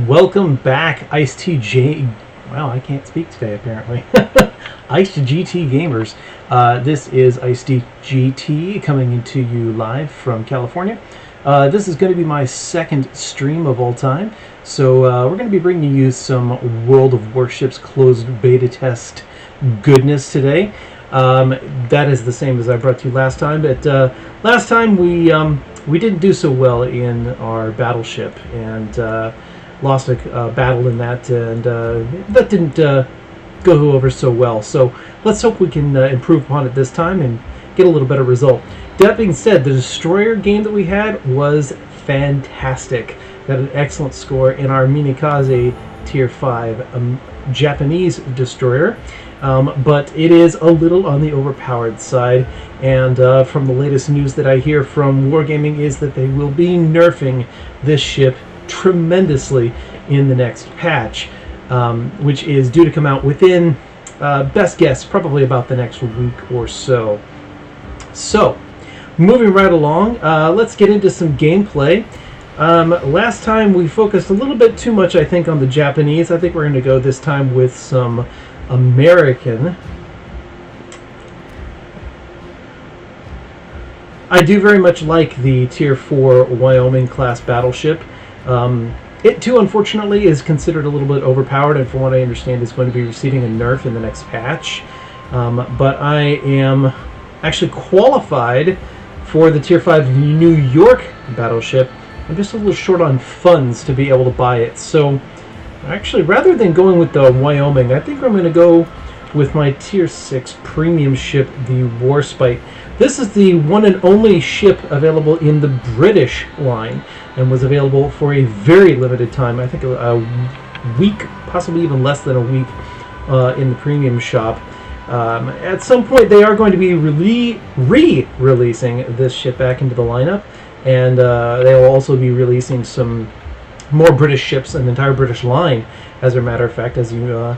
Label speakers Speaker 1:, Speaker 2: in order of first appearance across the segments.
Speaker 1: Welcome back, Iced TJ. Wow, I can't speak today apparently. Iced GT gamers. This is Iced GT coming into you live from California. This is going to be my second stream of all time. So we're going to be bringing you some World of Warships closed beta test goodness today. That is the same as I brought to you last time. But last time we didn't do so well in our battleship and lost a battle in that, and that didn't go over so well. So let's hope we can improve upon it this time and get a little better result. That being said, the destroyer game that we had was fantastic. Got an excellent score in our Minikaze Tier 5 Japanese destroyer. But it is a little on the overpowered side, and from the latest news that I hear from Wargaming is that they will be nerfing this ship tremendously in the next patch, which is due to come out within, best guess, probably about the next week or so. So, moving right along, let's get into some gameplay. Last time we focused a little bit too much, I think, on the Japanese. I think we're going to go this time with some American. I do very much like the Tier 4 Wyoming class battleship. It too, unfortunately, is considered a little bit overpowered, and from what I understand is going to be receiving a nerf in the next patch. But I am actually qualified for the Tier 5 New York battleship. I'm just a little short on funds to be able to buy it. So actually, rather than going with the Wyoming, I think I'm going to go with my Tier 6 premium ship, the Warspite. This is the one and only ship available in the British line, and was available for a very limited time, I think a week, possibly even less than a week, in the premium shop. At some point they are going to be re-releasing this ship back into the lineup, and they will also be releasing some more British ships, an entire British line, as a matter of fact. As you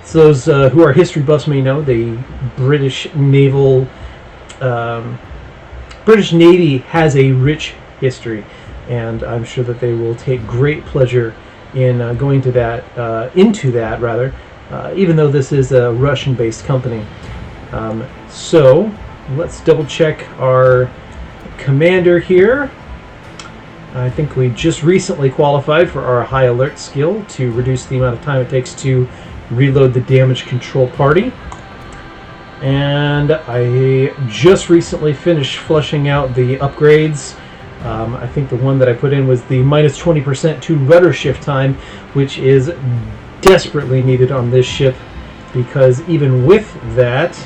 Speaker 1: so those who are history buffs may know, the British British Navy has a rich history, and I'm sure that they will take great pleasure in going to that, into that rather, even though this is a Russian-based company. So let's double check our commander here. I think we just recently qualified for our high alert skill to reduce the amount of time it takes to reload the damage control party. And I just recently finished flushing out the upgrades. I think the one that I put in was the minus 20% to rudder shift time, which is desperately needed on this ship, because even with that,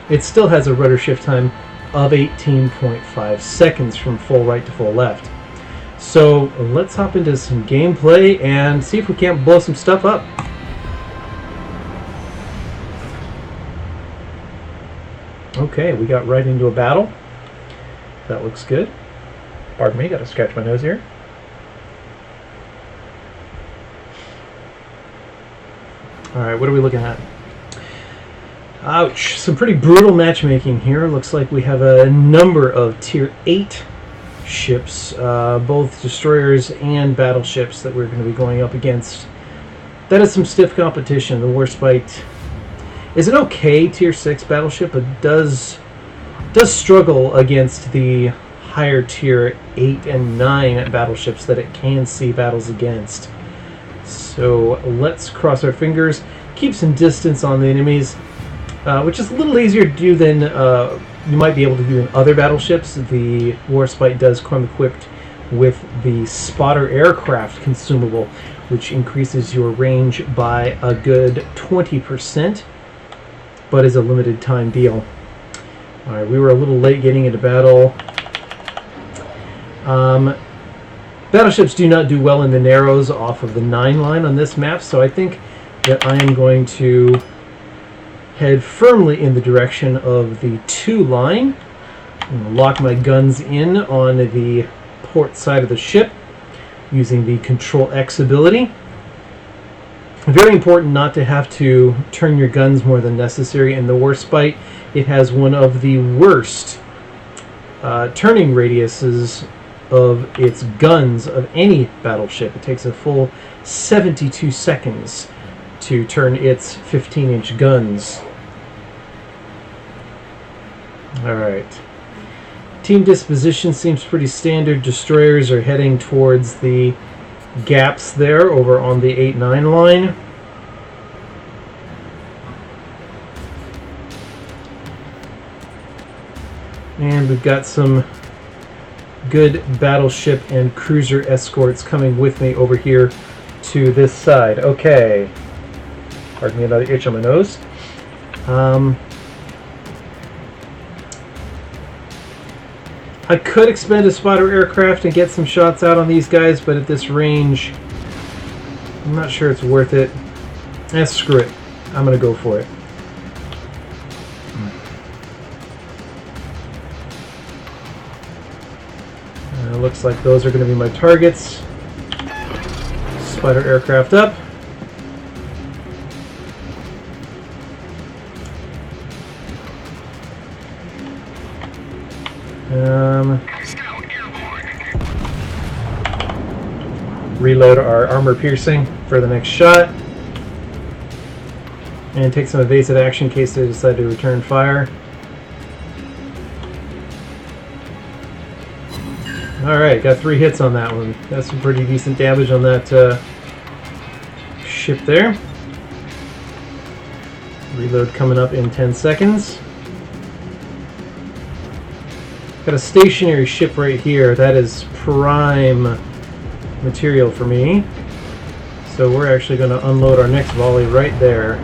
Speaker 1: it still has a rudder shift time of 18.5 seconds from full right to full left. So let's hop into some gameplay and see if we can't blow some stuff up. Okay, we got right into a battle. That looks good. Pardon me, gotta scratch my nose here. Alright, what are we looking at? Ouch, some pretty brutal matchmaking here. Looks like we have a number of Tier 8 ships, both destroyers and battleships, that we're going to be going up against. That is some stiff competition. The Warspite is an okay Tier 6 battleship, but does struggle against the higher Tier 8 and 9 battleships that it can see battles against. So let's cross our fingers, keep some distance on the enemies, which is a little easier to do than you might be able to do in other battleships. The Warspite does come equipped with the spotter aircraft consumable, which increases your range by a good 20%, but is a limited time deal. Alright, we were a little late getting into battle. Battleships do not do well in the narrows off of the 9 line on this map, so I think that I am going to head firmly in the direction of the 2 line. I'm going to lock my guns in on the port side of the ship using the Control X ability. Very important not to have to turn your guns more than necessary. In the Warspite, it has one of the worst turning radiuses of its guns of any battleship. It takes a full 72 seconds to turn its 15-inch guns. Alright. Team disposition seems pretty standard. Destroyers are heading towards the gaps there over on the 8-9 line. And we've got some good battleship and cruiser escorts coming with me over here to this side. Okay. Pardon me, another itch on my nose. I could expend a spotter aircraft and get some shots out on these guys, but at this range, I'm not sure it's worth it. Screw it. I'm going to go for it. Looks like those are going to be my targets. Spider aircraft up. Reload our armor piercing for the next shot. And take some evasive action in case they decide to return fire. Alright, got 3 hits on that one. That's some pretty decent damage on that ship there. Reload coming up in 10 seconds. Got a stationary ship right here. That is prime material for me. So we're actually going to unload our next volley right there.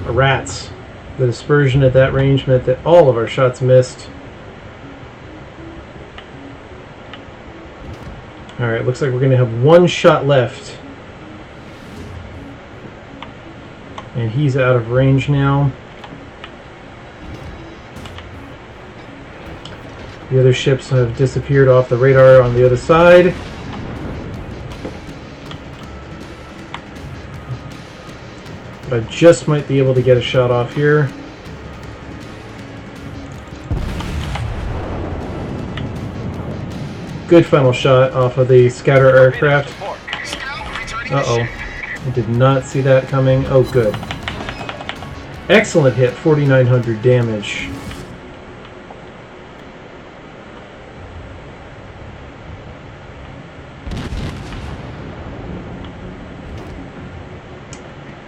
Speaker 1: Rats. The dispersion at that range meant that all of our shots missed. Alright, looks like we're going to have 1 shot left. And he's out of range now. The other ships have disappeared off the radar on the other side. But I just might be able to get a shot off here. Good final shot off of the scatter aircraft. Uh-oh. I did not see that coming. Oh, good. Excellent hit. 4,900 damage.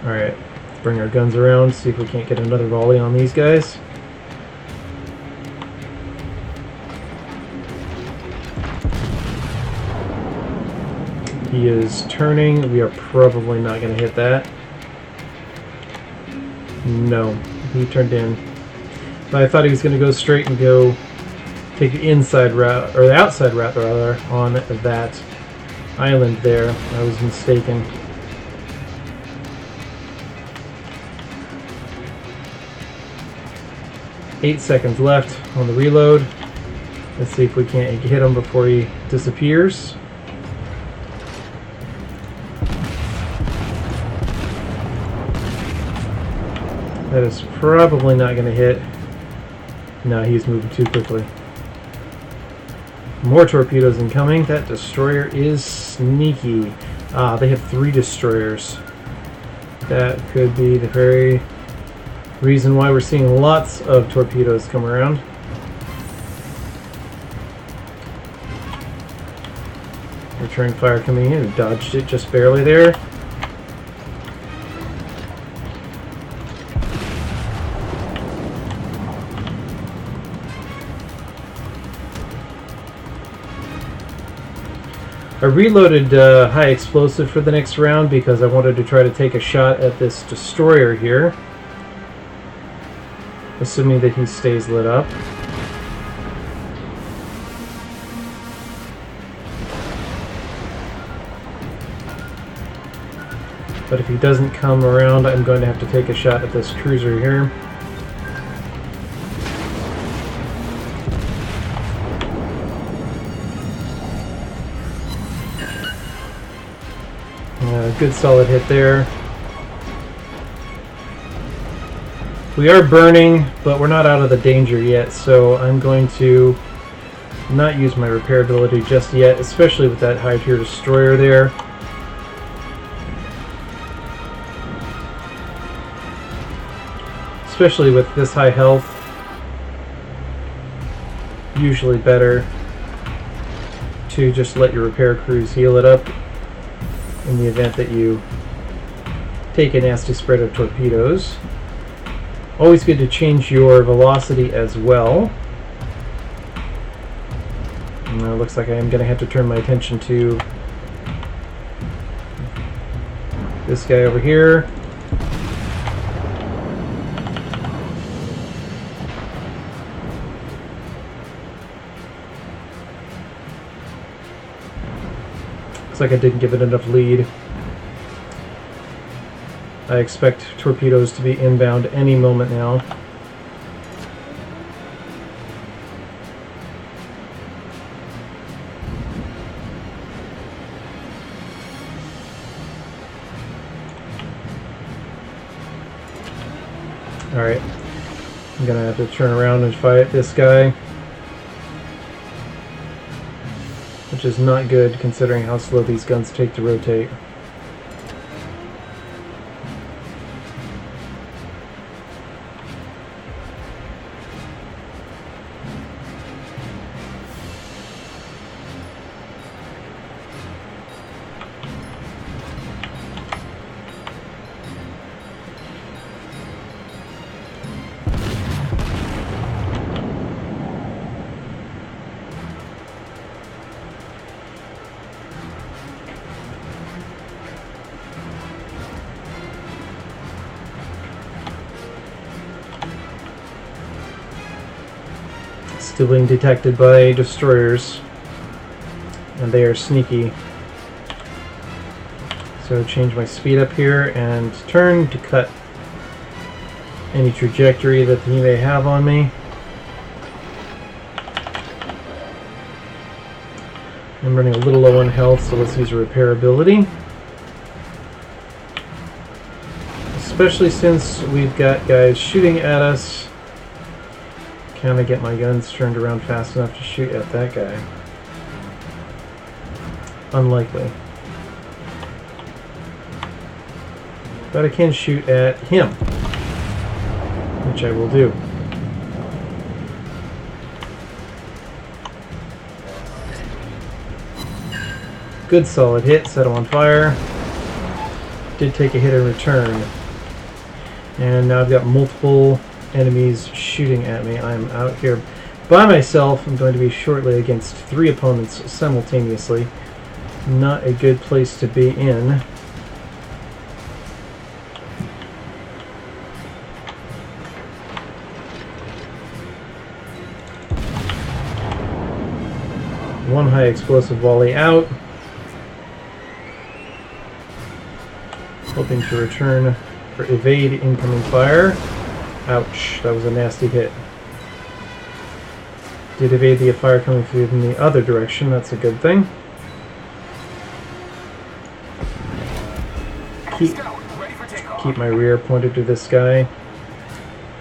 Speaker 1: Alright. Let's bring our guns around, see if we can't get another volley on these guys. He is turning. We are probably not going to hit that. No, he turned in. But I thought he was going to go straight and go take the inside route, or the outside route rather, on that island there. I was mistaken. Eight seconds left on the reload. Let's see if we can't hit him before he disappears. That is probably not going to hit. No, he's moving too quickly. More torpedoes incoming. That destroyer is sneaky. Ah, they have 3 destroyers. That could be the very reason why we're seeing lots of torpedoes come around. Return fire coming in. Dodged it just barely there. I reloaded high explosive for the next round because I wanted to try to take a shot at this destroyer here. Assuming that he stays lit up. But if he doesn't come around, I'm going to have to take a shot at this cruiser here. Good solid hit there. We are burning, but we're not out of the danger yet, so I'm going to not use my repair ability just yet, especially with that high tier destroyer there. Especially with this high health. Usually better to just let your repair crews heal it up in the event that you take a nasty spread of torpedoes. Always good to change your velocity as well. And it looks like I am going to have to turn my attention to this guy over here. Looks like I didn't give it enough lead. I expect torpedoes to be inbound any moment now. Alright, I'm gonna have to turn around and fight this guy, which is not good considering how slow these guns take to rotate. Still being detected by destroyers, and they are sneaky. So change my speed up here and turn to cut any trajectory that he may have on me. I'm running a little low on health, so let's use a repair ability. Especially since we've got guys shooting at us. Can I get my guns turned around fast enough to shoot at that guy? Unlikely. But I can shoot at him, which I will do. Good solid hit, set him on fire. Did take a hit in return. And now I've got multiple enemies shooting at me. I'm out here by myself. I'm going to be shortly against 3 opponents simultaneously. Not a good place to be in. One high explosive volley out. Hoping to return or evade incoming fire. Ouch, that was a nasty hit. Did evade the fire coming through in the other direction, that's a good thing. Keep my rear pointed to this guy.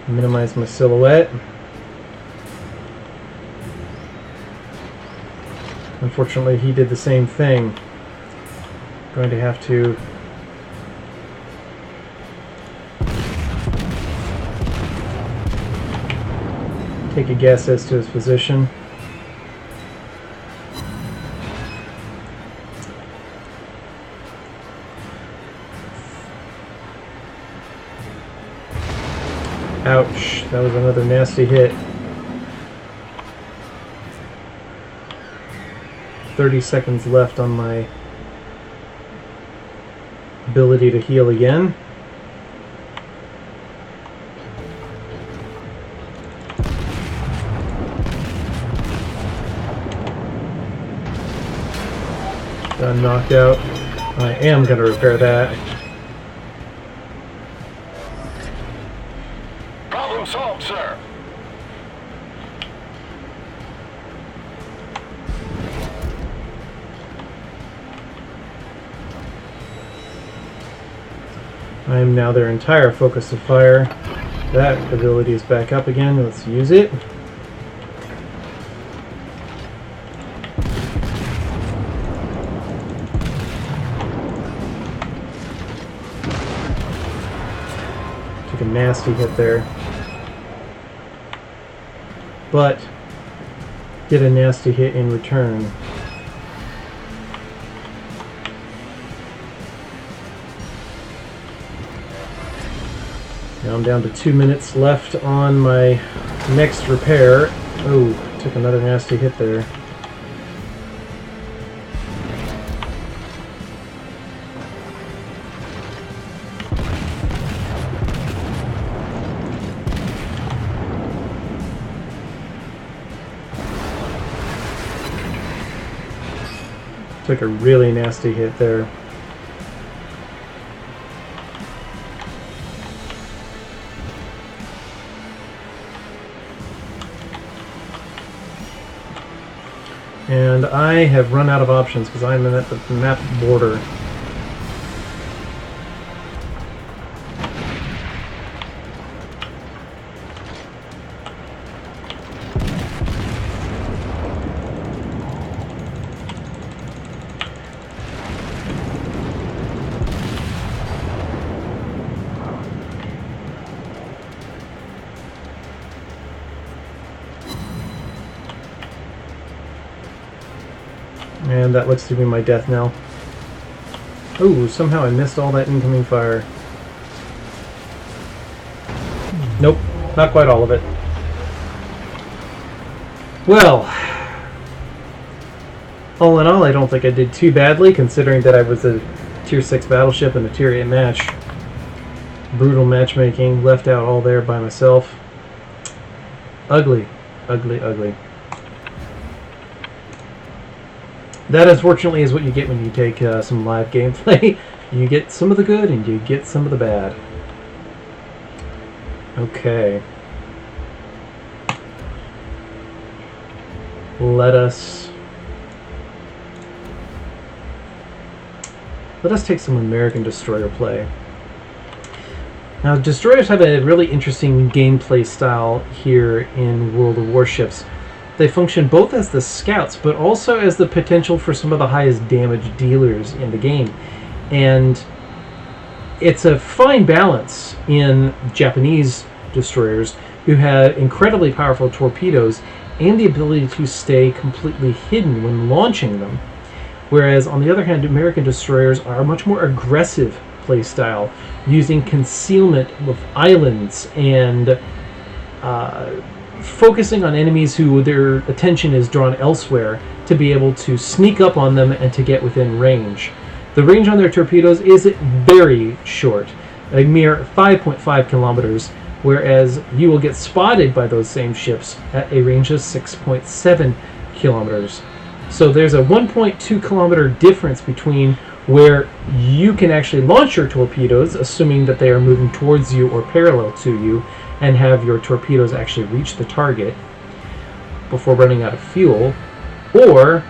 Speaker 1: Minimize my silhouette. Unfortunately, he did the same thing. Going to have to take a guess as to his position. Ouch, that was another nasty hit. 30 seconds left on my ability to heal again. Got knocked out. I am going to repair that.
Speaker 2: Problem solved, sir.
Speaker 1: I am now their entire focus of fire. That ability is back up again. Let's use it. Took a nasty hit there. But get a nasty hit in return. Now I'm down to 2 minutes left on my next repair. Oh, took another nasty hit there. Took a really nasty hit there. And I have run out of options because I'm at the map border. And that looks to be my death knell. Oh, somehow I missed all that incoming fire. Nope, not quite all of it. Well, all in all, I don't think I did too badly, considering that I was a Tier 6 battleship in a Tier 8 match. Brutal matchmaking, left out all there by myself. Ugly, ugly, ugly. That, unfortunately, is what you get when you take some live gameplay. You get some of the good and you get some of the bad. Okay. Let us take some American destroyer play. Now, destroyers have a really interesting gameplay style here in World of Warships. They function both as the scouts, but also as the potential for some of the highest damage dealers in the game. And it's a fine balance in Japanese destroyers who have incredibly powerful torpedoes and the ability to stay completely hidden when launching them. Whereas, on the other hand, American destroyers are a much more aggressive playstyle, using concealment with islands and focusing on enemies who their attention is drawn elsewhere to be able to sneak up on them and to get within range. The range on their torpedoes is very short, a mere 5.5 kilometers, whereas you will get spotted by those same ships at a range of 6.7 kilometers. So there's a 1.2 kilometer difference between where you can actually launch your torpedoes, assuming that they are moving towards you or parallel to you, and have your torpedoes actually reach the target before running out of fuel, or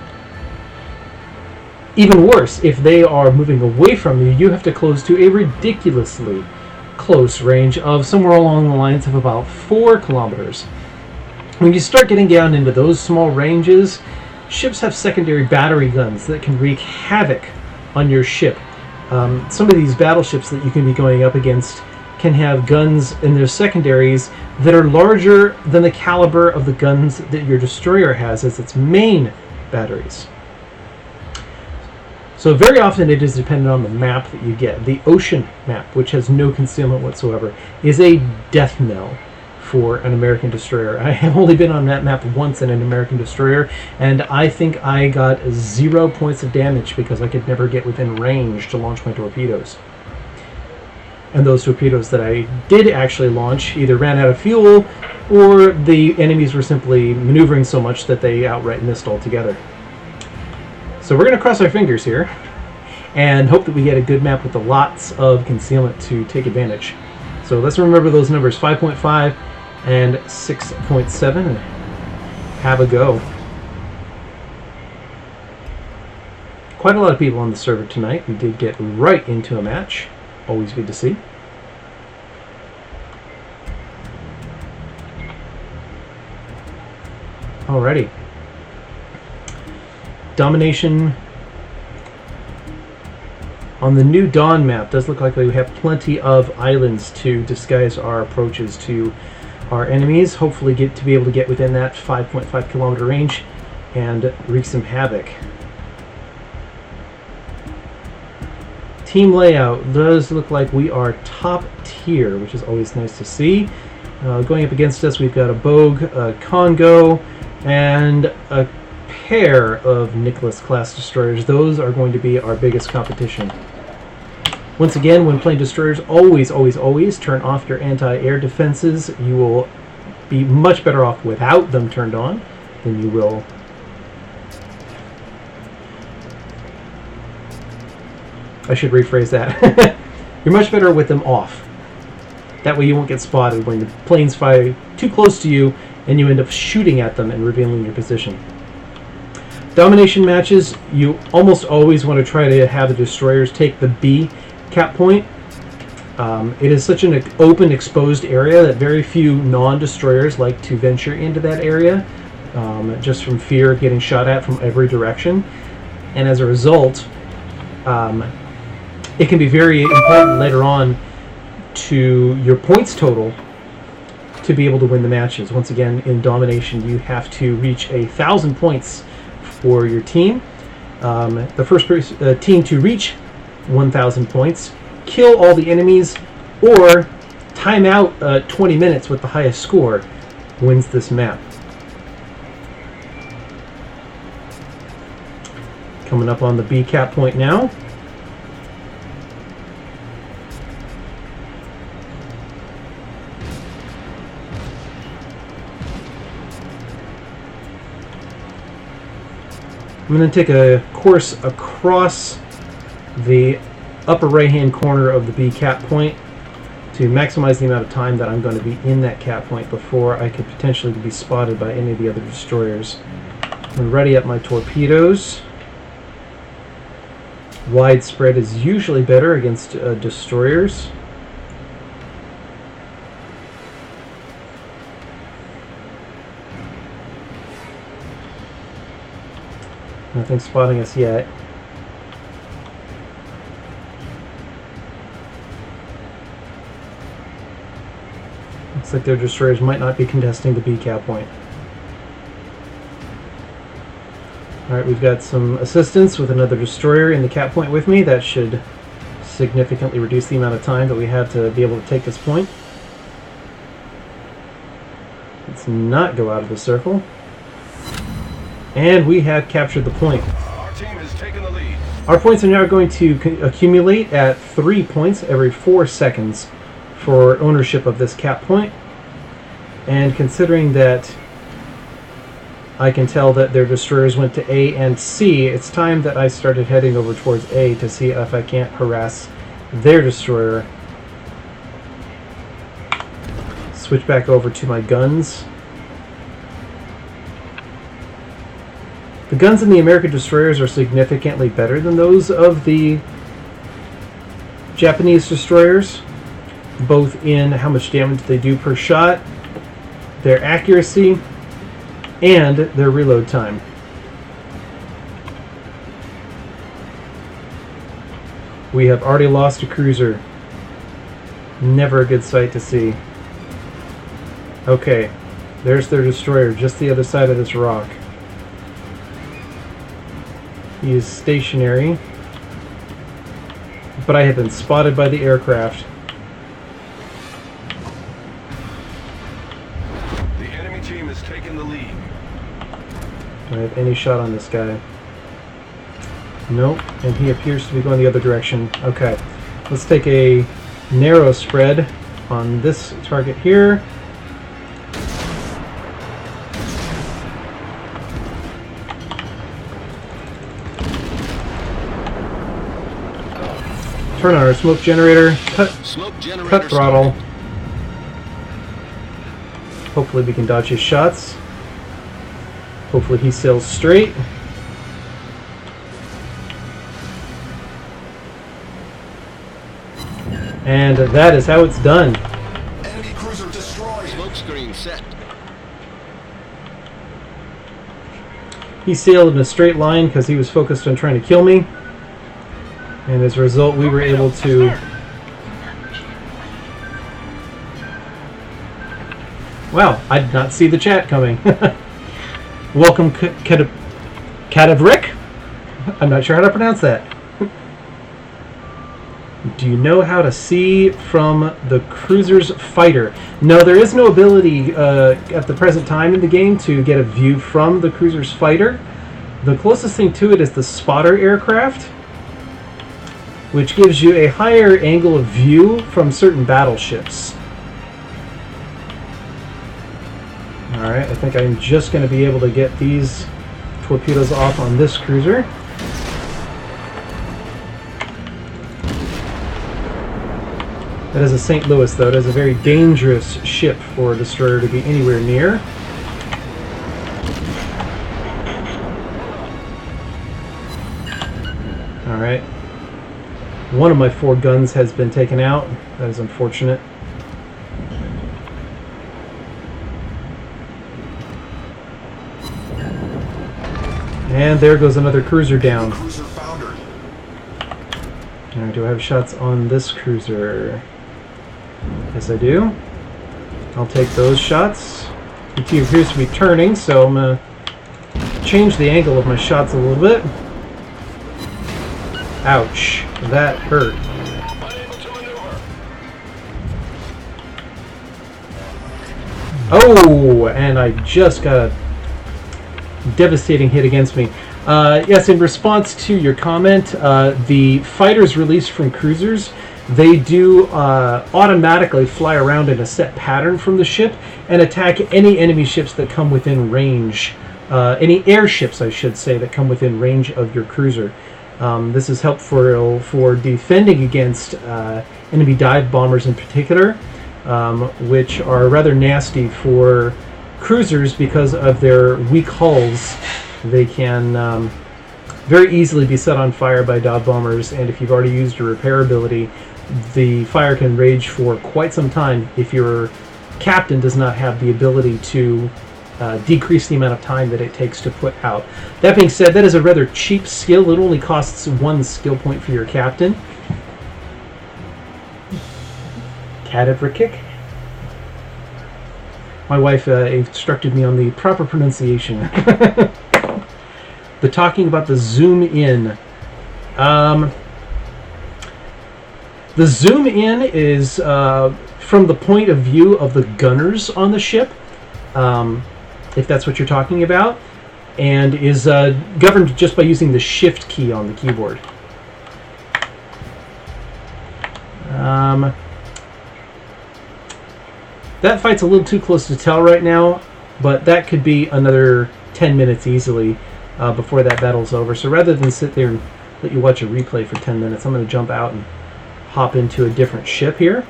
Speaker 1: even worse, if they are moving away from you, you have to close to a ridiculously close range of somewhere along the lines of about 4 kilometers. When you start getting down into those small ranges, ships have secondary battery guns that can wreak havoc on your ship. Some of these battleships that you can be going up against can have guns in their secondaries that are larger than the caliber of the guns that your destroyer has as its main batteries. So very often it is dependent on the map that you get. The ocean map, which has no concealment whatsoever, is a death knell for an American destroyer. I have only been on that map once in an American destroyer, and I think I got 0 points of damage because I could never get within range to launch my torpedoes. And those torpedoes that I did actually launch either ran out of fuel, or the enemies were simply maneuvering so much that they outright missed altogether. So we're going to cross our fingers here and hope that we get a good map with lots of concealment to take advantage. So let's remember those numbers, 5.5 and 6.7, and have a go. Quite a lot of people on the server tonight. We did get right into a match. Always good to see. Alrighty. Domination on the new Dawn map does look like we have plenty of islands to disguise our approaches to our enemies. Hopefully get to be able to get within that 5.5 kilometer range and wreak some havoc. Team layout does look like we are top tier, which is always nice to see. Going up against us, we've got a Bogue, a Congo, and a pair of Nicholas-class destroyers. Those are going to be our biggest competition. Once again, when playing destroyers, always, always, always turn off your anti-air defenses. You will be much better off without them turned on than you will. I should rephrase that. You're much better with them off. That way you won't get spotted when the planes fly too close to you and you end up shooting at them and revealing your position. Domination matches, you almost always want to try to have the destroyers take the B cap point. It is such an open, exposed area that very few non-destroyers like to venture into that area, just from fear of getting shot at from every direction. And as a result, it can be very important later on to your points total to be able to win the matches. Once again, in Domination, you have to reach 1,000 points for your team. The first team to reach 1,000 points, kill all the enemies, or time out 20 minutes with the highest score wins this map. Coming up on the B cap point now. I'm going to take a course across the upper right-hand corner of the B cap point to maximize the amount of time that I'm going to be in that cap point before I could potentially be spotted by any of the other destroyers. I'm going to ready up my torpedoes. Widespread is usually better against destroyers. Nothing spotting us yet. Looks like their destroyers might not be contesting the B cap point. Alright, we've got some assistance with another destroyer in the cap point with me. That should significantly reduce the amount of time that we have to be able to take this point. Let's not go out of the circle. And we have captured the point.
Speaker 2: Our team has taken the lead.
Speaker 1: Our points are now going to accumulate at 3 points every 4 seconds for ownership of this cap point. And considering that I can tell that their destroyers went to A and C, it's time that I started heading over towards A to see if I can't harass their destroyer. Switch back over to my guns. The guns in the American destroyers are significantly better than those of the Japanese destroyers, both in how much damage they do per shot, their accuracy, and their reload time. We have already lost a cruiser. Never a good sight to see. Okay, there's their destroyer, just the other side of this rock. He is stationary, but I have been spotted by the aircraft.
Speaker 2: The enemy team has taken the lead.
Speaker 1: Do I have any shot on this guy? Nope, and he appears to be going the other direction. Okay, let's take a narrow spread on this target here. Turn on our smoke generator, cut throttle. Hopefully we can dodge his shots. Hopefully he sails straight. And that is how it's done.
Speaker 2: Enemy cruiser destroyed.
Speaker 3: Smoke screen set.
Speaker 1: He sailed in a straight line because he was focused on trying to kill me. And as a result, we were able to... Wow, I did not see the chat coming. Welcome, Kadavrik? I'm not sure how to pronounce that. Do you know how to see from the cruiser's fighter? No, there is no ability at the present time in the game to get a view from the cruiser's fighter. The closest thing to it is the spotter aircraft, which gives you a higher angle of view from certain battleships. Alright, I think I'm just going to be able to get these torpedoes off on this cruiser. That is a St. Louis, though. It is a very dangerous ship for a destroyer to be anywhere near. Alright. One of my 4 guns has been taken out. That is unfortunate. And there goes another cruiser down.
Speaker 2: Cruiser foundered.
Speaker 1: Alright, do I have shots on this cruiser? Yes, I do. I'll take those shots. The team appears to be turning, so I'm going to change the angle of my shots a little bit. Ouch. That hurt.
Speaker 2: Unable to maneuver.
Speaker 1: Oh, and I just got a devastating hit against me. Yes, in response to your comment, the fighters released from cruisers, they do automatically fly around in a set pattern from the ship and attack any enemy ships that come within range. Any airships, I should say, that come within range of your cruiser. This is helpful for defending against enemy dive bombers in particular, which are rather nasty for cruisers because of their weak hulls. They can very easily be set on fire by dive bombers, and if you've already used your repair ability, the fire can rage for quite some time if your captain does not have the ability to decrease the amount of time that it takes to put out. That being said, that is a rather cheap skill. It only costs 1 skill point for your captain. Cadaver kick. My wife instructed me on the proper pronunciation. The talking about the zoom in. The zoom in is from the point of view of the gunners on the ship, if that's what you're talking about, and is governed just by using the shift key on the keyboard. That fight's a little too close to tell right now, but that could be another 10 minutes easily before that battle's over. So rather than sit there and let you watch a replay for 10 minutes, I'm going to jump out and hop into a different ship here.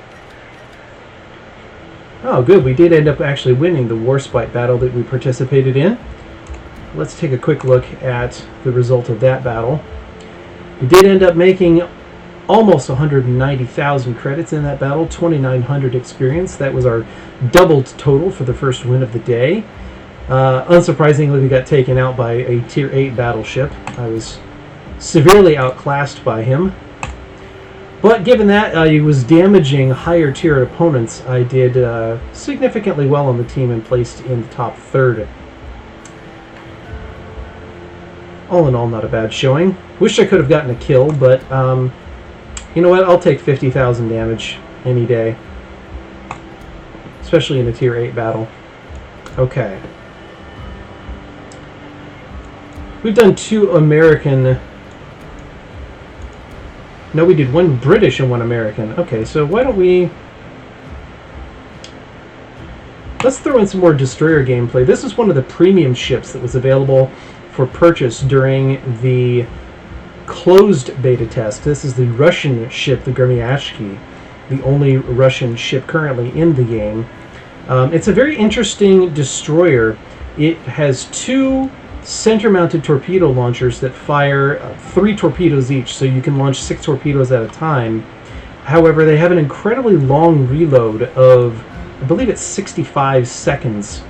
Speaker 1: Oh, good. We did end up actually winning the Warspite battle that we participated in. Let's take a quick look at the result of that battle. We did end up making almost 190,000 credits in that battle, 2,900 experience. That was our doubled total for the first win of the day. Unsurprisingly, we got taken out by a Tier 8 battleship. I was severely outclassed by him. But given that he was damaging higher tier opponents, I did significantly well on the team and placed in the top third. All in all, not a bad showing. Wish I could have gotten a kill, but you know what? I'll take 50,000 damage any day. Especially in a Tier 8 battle. Okay. We've done 2 American... No, we did 1 British and 1 American. Okay, so why don't we... Let's throw in some more destroyer gameplay. This is one of the premium ships that was available for purchase during the closed beta test. This is the Russian ship, the Gurmiashki, the only Russian ship currently in the game. It's a very interesting destroyer. It has 2 center-mounted torpedo launchers that fire 3 torpedoes each, so you can launch 6 torpedoes at a time. However, they have an incredibly long reload of, I believe it's 65 seconds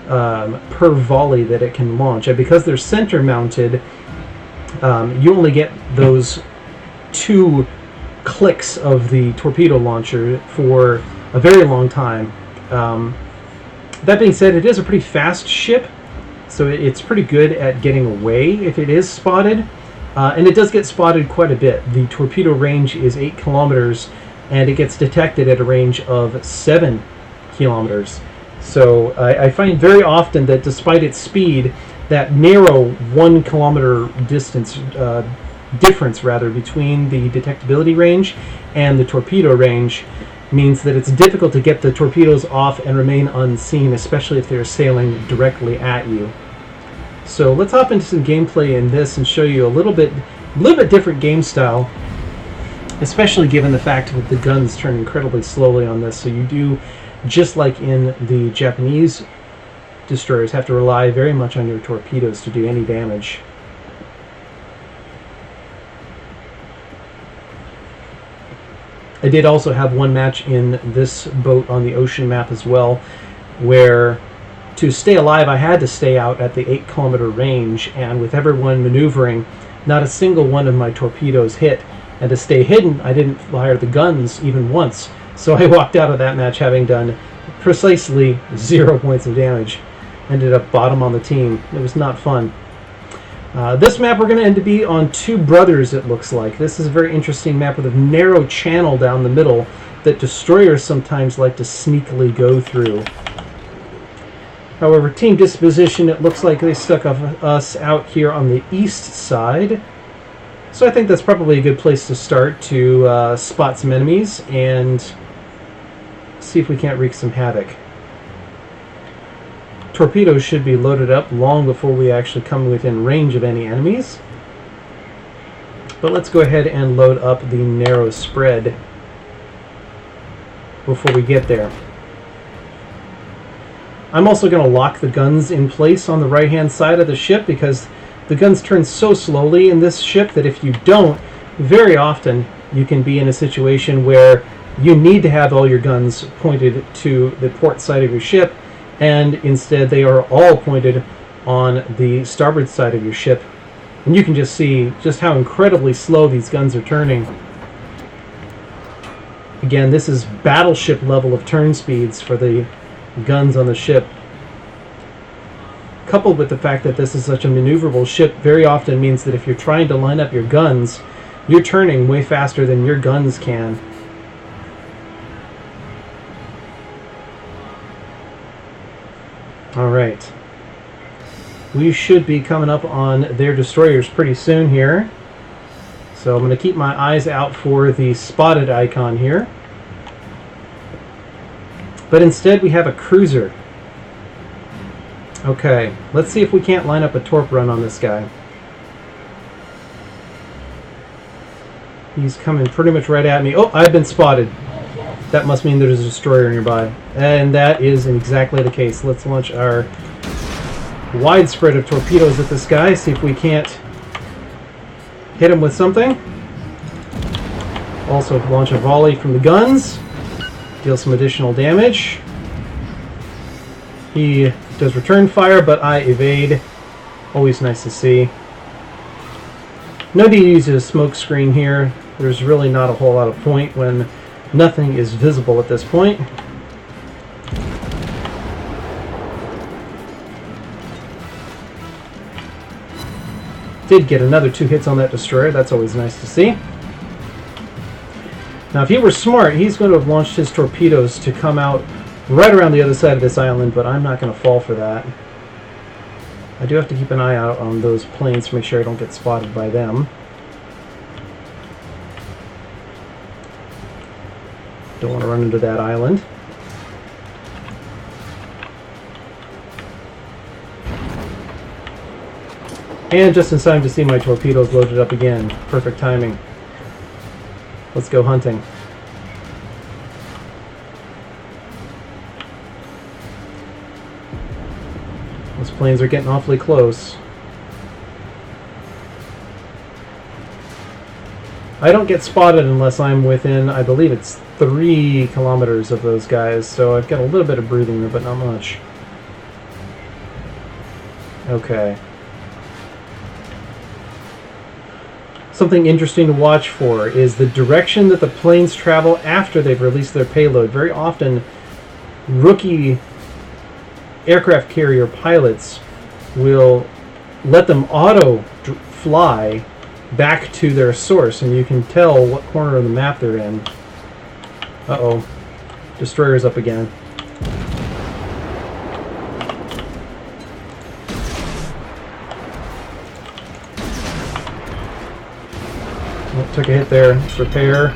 Speaker 1: per volley that it can launch. And because they're center mounted, you only get those 2 clicks of the torpedo launcher for a very long time. That being said, it is a pretty fast ship, so it's pretty good at getting away if it is spotted. And it does get spotted quite a bit. The torpedo range is 8 kilometers, and it gets detected at a range of 7 kilometers. So I find very often that despite its speed, that narrow 1 kilometer distance difference rather between the detectability range and the torpedo range means that it's difficult to get the torpedoes off and remain unseen, especially if they're sailing directly at you. So let's hop into some gameplay in this and show you a little bit different game style, especially given the fact that the guns turn incredibly slowly on this. So you do, just like in the Japanese destroyers, have to rely very much on your torpedoes to do any damage. I did also have one match in this boat on the ocean map as well, where to stay alive I had to stay out at the 8 kilometer range, and with everyone maneuvering, not a single one of my torpedoes hit. And to stay hidden, I didn't fire the guns even once. So I walked out of that match having done precisely 0 points of damage. Ended up bottom on the team. It was not fun. This map we're going to end to be on Two Brothers, it looks like. This is a very interesting map with a narrow channel down the middle that destroyers sometimes like to sneakily go through. However, team disposition, it looks like they stuck us out here on the east side. So I think that's probably a good place to start to spot some enemies and see if we can't wreak some havoc. Torpedoes should be loaded up long before we actually come within range of any enemies. But let's go ahead and load up the narrow spread before we get there. I'm also going to lock the guns in place on the right-hand side of the ship because the guns turn so slowly in this ship that if you don't, very often you can be in a situation where you need to have all your guns pointed to the port side of your ship, and instead they are all pointed on the starboard side of your ship. And you can just see just how incredibly slow these guns are turning. Again, this is battleship level of turn speeds for the guns on the ship. Coupled with the fact that this is such a maneuverable ship, very often means that if you're trying to line up your guns, you're turning way faster than your guns can. Alright. We should be coming up on their destroyers pretty soon here. So I'm going to keep my eyes out for the spotted icon here. But instead we have a cruiser. Okay, let's see if we can't line up a torp run on this guy. He's coming pretty much right at me. Oh, I've been spotted. That must mean there's a destroyer nearby. And that is exactly the case. Let's launch our widespread of torpedoes at this guy, see if we can't hit him with something. Also launch a volley from the guns, deal some additional damage. He does return fire, but I evade. Always nice to see. No need to use a smoke screen here. There's really not a whole lot of point when nothing is visible at this point. Did get another 2 hits on that destroyer. That's always nice to see. Now, if he were smart, he's going to have launched his torpedoes to come out right around the other side of this island, but I'm not going to fall for that. I do have to keep an eye out on those planes to make sure I don't get spotted by them. Don't want to run into that island. And just in time to see my torpedoes loaded up again. Perfect timing. Let's go hunting. Those planes are getting awfully close. I don't get spotted unless I'm within, I believe it's 3 kilometers of those guys, so I've got a little bit of breathing room, but not much. Okay. Something interesting to watch for is the direction that the planes travel after they've released their payload. Very often, rookie aircraft carrier pilots will let them fly back to their source, and you can tell what corner of the map they're in. Uh-oh. Destroyer's up again. Oh, took a hit there. Let's repair.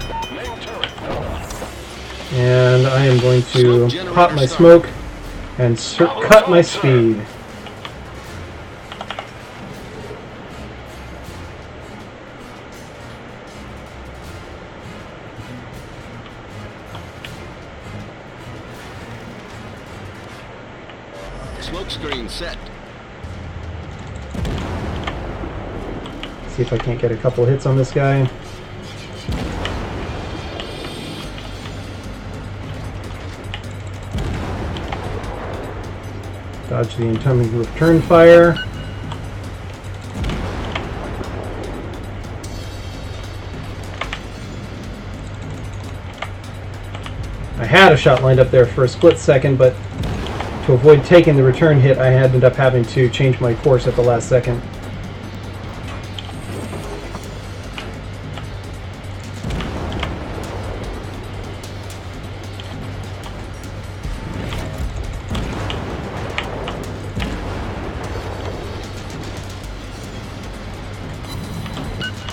Speaker 1: And I am going to pop my smoke and cut my speed.
Speaker 3: Smoke screen set.
Speaker 1: See if I can't get a couple hits on this guy. Dodge the incoming return fire. I had a shot lined up there for a split second, but to avoid taking the return hit, I ended up having to change my course at the last second.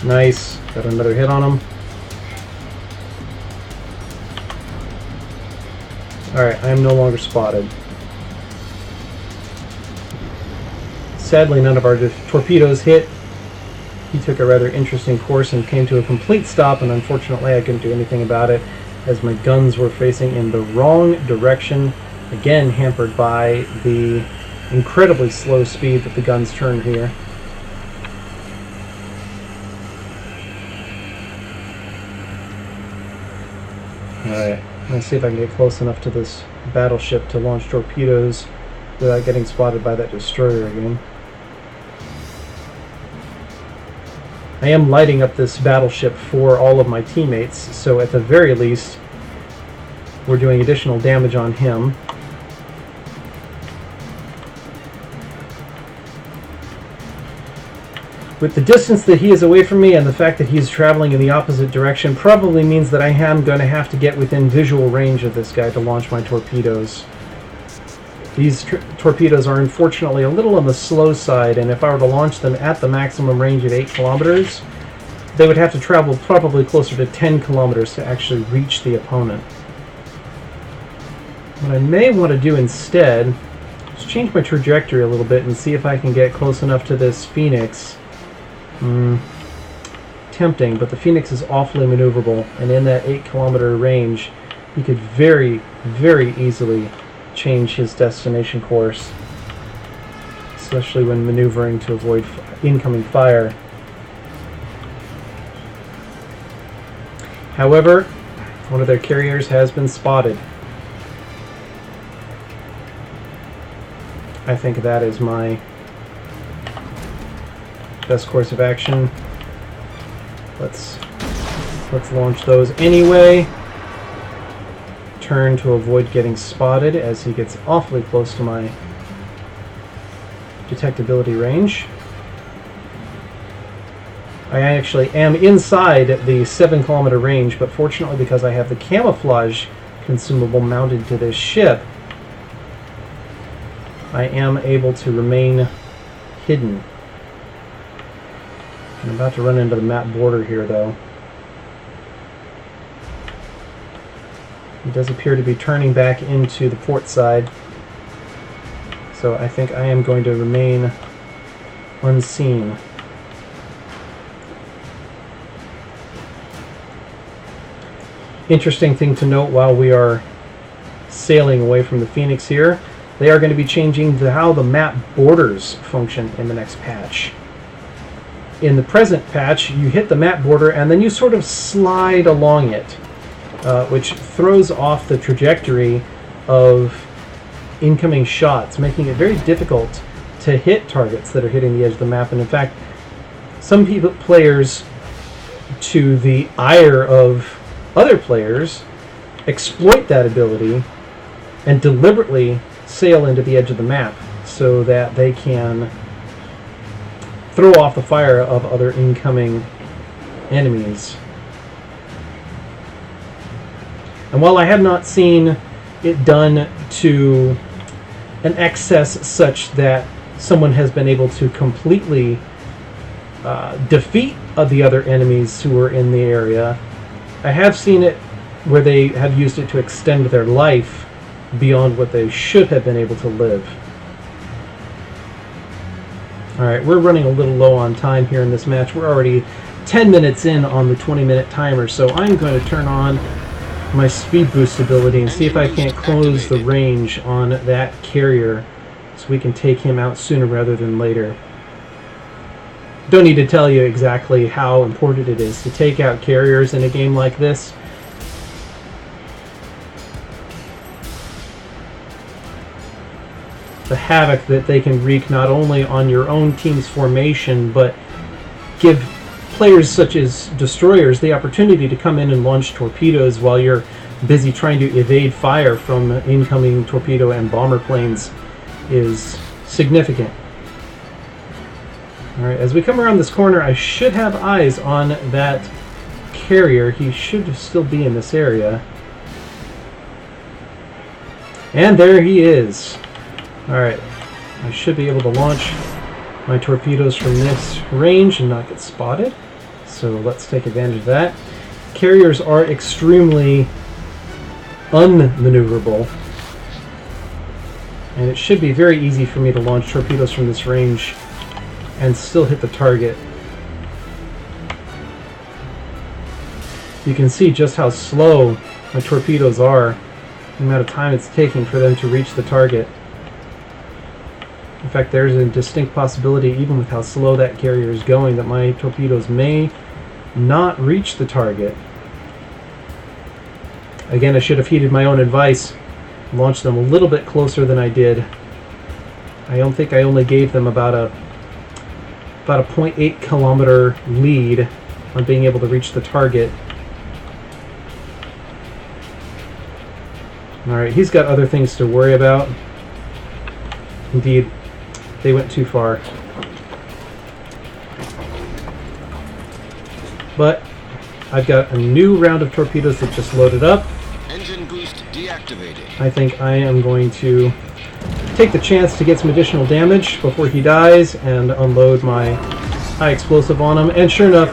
Speaker 1: Nice. Got another hit on him. Alright, I am no longer spotted. Sadly, none of our torpedoes hit. He took a rather interesting course and came to a complete stop, and unfortunately I couldn't do anything about it as my guns were facing in the wrong direction, again hampered by the incredibly slow speed that the guns turn here. Alright, let's see if I can get close enough to this battleship to launch torpedoes without getting spotted by that destroyer again. I am lighting up this battleship for all of my teammates, so at the very least, we're doing additional damage on him. With the distance that he is away from me and the fact that he's traveling in the opposite direction probably means that I am going to have to get within visual range of this guy to launch my torpedoes. These torpedoes are unfortunately a little on the slow side, and if I were to launch them at the maximum range of 8 kilometers, they would have to travel probably closer to 10 kilometers to actually reach the opponent. What I may want to do instead is change my trajectory a little bit and see if I can get close enough to this Phoenix. Tempting, but the Phoenix is awfully maneuverable, and in that 8 kilometer range, he could very, very easily change his destination course, especially when maneuvering to avoid incoming fire. However, one of their carriers has been spotted. I think that is my best course of action. Let's launch those anyway. Turn to avoid getting spotted as he gets awfully close to my detectability range. I actually am inside the 7 kilometer range, but fortunately because I have the camouflage consumable mounted to this ship, I am able to remain hidden. I'm about to run into the map border here, though. He does appear to be turning back into the port side, so I think I am going to remain unseen. Interesting thing to note while we are sailing away from the Phoenix here, they are going to be changing how the map borders function in the next patch. In the present patch, you hit the map border and then you sort of slide along it, which throws off the trajectory of incoming shots, making it very difficult to hit targets that are hitting the edge of the map. And in fact, some players, to the ire of other players, exploit that ability and deliberately sail into the edge of the map so that they can throw off the fire of other incoming enemies. And while I have not seen it done to an excess such that someone has been able to completely defeat the other enemies who are in the area, I have seen it where they have used it to extend their life beyond what they should have been able to live. Alright, we're running a little low on time here in this match. We're already 10 minutes in on the 20-minute timer, so I'm going to turn on my speed boost ability and see if I can't close the range on that carrier so we can take him out sooner rather than later. Don't need to tell you exactly how important it is to take out carriers in a game like this. The havoc that they can wreak not only on your own team's formation, but give players such as destroyers the opportunity to come in and launch torpedoes while you're busy trying to evade fire from incoming torpedo and bomber planes is significant. Alright, as we come around this corner, I should have eyes on that carrier. He should still be in this area. And there he is. Alright, I should be able to launch my torpedoes from this range and not get spotted. So let's take advantage of that. Carriers are extremely unmaneuverable, and it should be very easy for me to launch torpedoes from this range and still hit the target. You can see just how slow my torpedoes are, the amount of time it's taking for them to reach the target. In fact, there's a distinct possibility, even with how slow that carrier is going, that my torpedoes may not reach the target. Again, I should have heeded my own advice, launched them a little bit closer than I did. I don't think I only gave them about a 0.8 kilometer lead on being able to reach the target. Alright, he's got other things to worry about. Indeed, they went too far. But I've got a new round of torpedoes that just loaded up.
Speaker 2: Engine boost deactivated.
Speaker 1: I think I am going to take the chance to get some additional damage before he dies and unload my high explosive on him. And sure enough,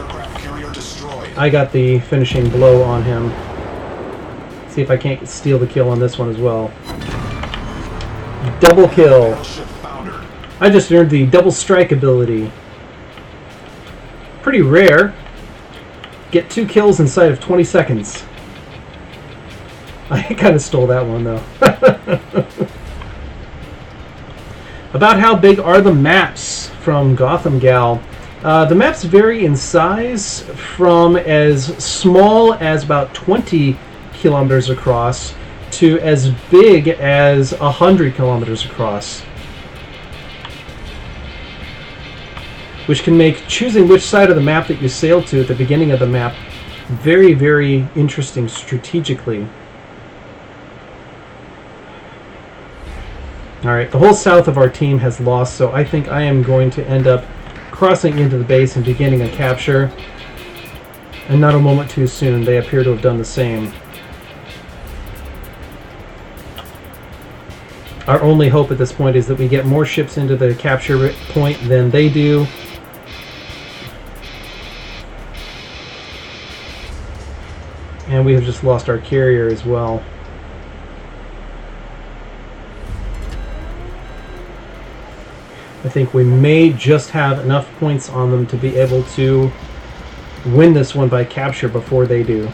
Speaker 1: I got the finishing blow on him. See if I can't steal the kill on this one as well. Double kill. I just earned the double strike ability. Pretty rare. Get 2 kills inside of 20 seconds. I kind of stole that one though. About how big are the maps from Gotham Gal? The maps vary in size from as small as about 20 kilometers across to as big as 100 kilometers across, which can make choosing which side of the map that you sail to at the beginning of the map very, very interesting strategically. Alright, the whole south of our team has lost, so I think I am going to end up crossing into the base and beginning a capture. And not a moment too soon, they appear to have done the same. Our only hope at this point is that we get more ships into the capture point than they do. And we have just lost our carrier as well. I think we may just have enough points on them to be able to win this one by capture before they do.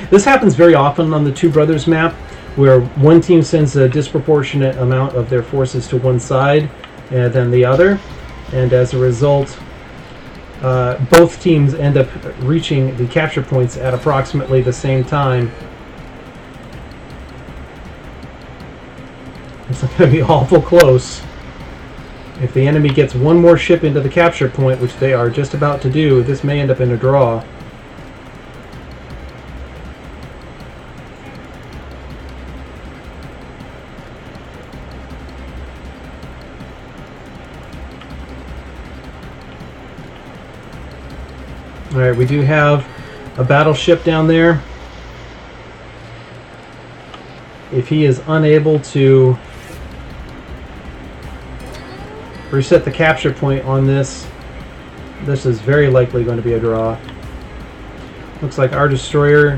Speaker 1: This happens very often on the Two Brothers map, where one team sends a disproportionate amount of their forces to one side than the other, and as a result, both teams end up reaching the capture points at approximately the same time. It's going to be awful close. If the enemy gets one more ship into the capture point, which they are just about to do, this may end up in a draw. Alright, we do have a battleship down there. If he is unable to reset the capture point on this, this is very likely going to be a draw. Looks like our destroyer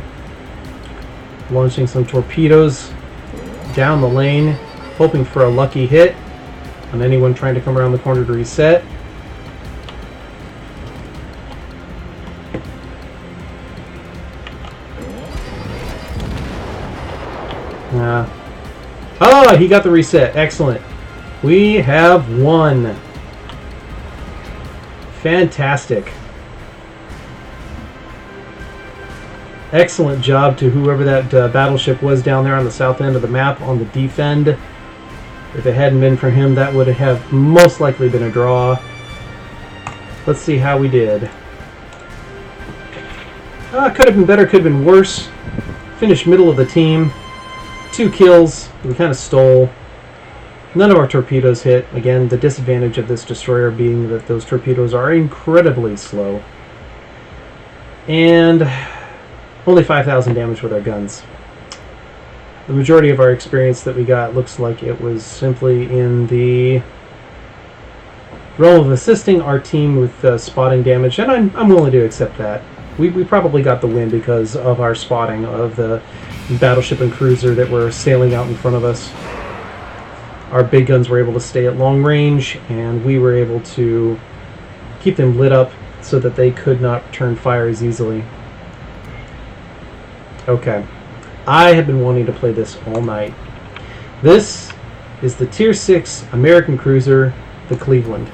Speaker 1: launching some torpedoes down the lane, hoping for a lucky hit on anyone trying to come around the corner to reset. Oh, he got the reset. Excellent. We have won. Fantastic. Excellent job to whoever that battleship was down there on the south end of the map on the defend. If it hadn't been for him, that would have most likely been a draw. Let's see how we did. Could have been better, could have been worse. Finished middle of the team. 2 kills. We kind of stole. None of our torpedoes hit. Again, the disadvantage of this destroyer being that those torpedoes are incredibly slow. And only 5,000 damage with our guns. The majority of our experience that we got looks like it was simply in the realm of assisting our team with spotting damage, and I'm willing to accept that. We probably got the win because of our spotting of the battleship and cruiser that were sailing out in front of us. Our big guns were able to stay at long range, and we were able to keep them lit up so that they could not return fire as easily. Okay. I have been wanting to play this all night. This is the Tier 6 American cruiser, the Cleveland.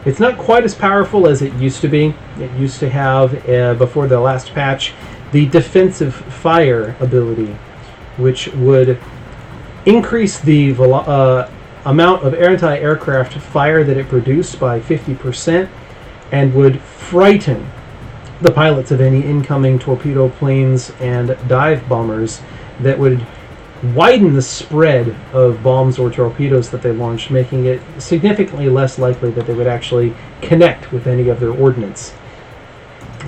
Speaker 1: It's not quite as powerful as it used to be. It used to have, before the last patch, the defensive fire ability, which would increase the amount of anti-aircraft fire that it produced by 50% and would frighten the pilots of any incoming torpedo planes and dive bombers that would widen the spread of bombs or torpedoes that they launched, making it significantly less likely that they would actually connect with any of their ordnance.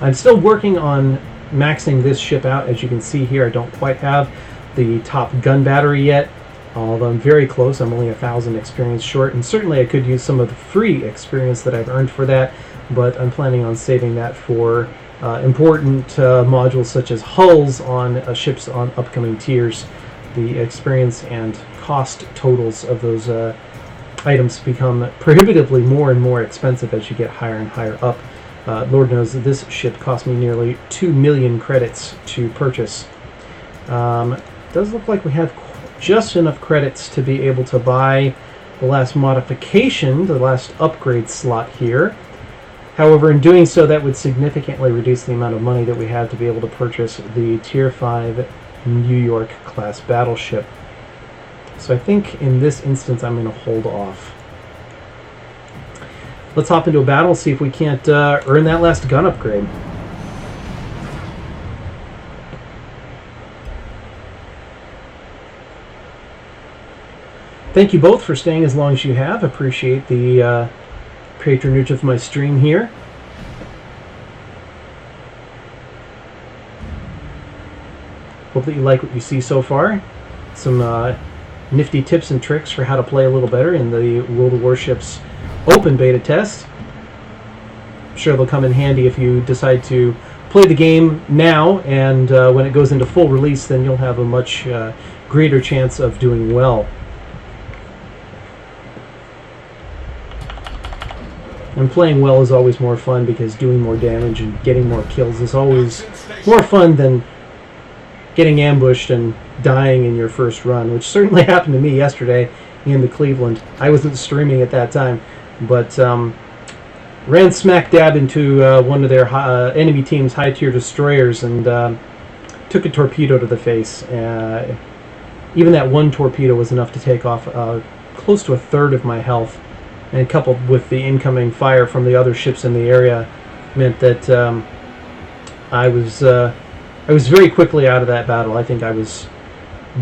Speaker 1: I'm still working on maxing this ship out. As you can see here, I don't quite have the top gun battery yet, although I'm very close. I'm only 1,000 experience short, and certainly I could use some of the free experience that I've earned for that, but I'm planning on saving that for important modules such as hulls on ships on upcoming tiers. The experience and cost totals of those items become prohibitively more and more expensive as you get higher and higher up. Lord knows that this ship cost me nearly 2 million credits to purchase. Does look like we have just enough credits to be able to buy the last modification, the last upgrade slot here. However, in doing so, that would significantly reduce the amount of money that we have to be able to purchase the Tier 5 New York class battleship. So I think in this instance I'm going to hold off. Let's hop into a battle, see if we can't earn that last gun upgrade. Thank you both for staying as long as you have. Appreciate the patronage of my stream here. Hope that you like what you see so far. Some nifty tips and tricks for how to play a little better in the World of Warships open beta test. I'm sure they'll come in handy if you decide to play the game now, and when it goes into full release, then you'll have a much greater chance of doing well. And playing well is always more fun because doing more damage and getting more kills is always more fun than getting ambushed and dying in your first run, which certainly happened to me yesterday in the Cleveland. I wasn't streaming at that time, but ran smack dab into one of their enemy team's high-tier destroyers and took a torpedo to the face. Even that one torpedo was enough to take off close to a third of my health, and coupled with the incoming fire from the other ships in the area, meant that I was very quickly out of that battle. I think I was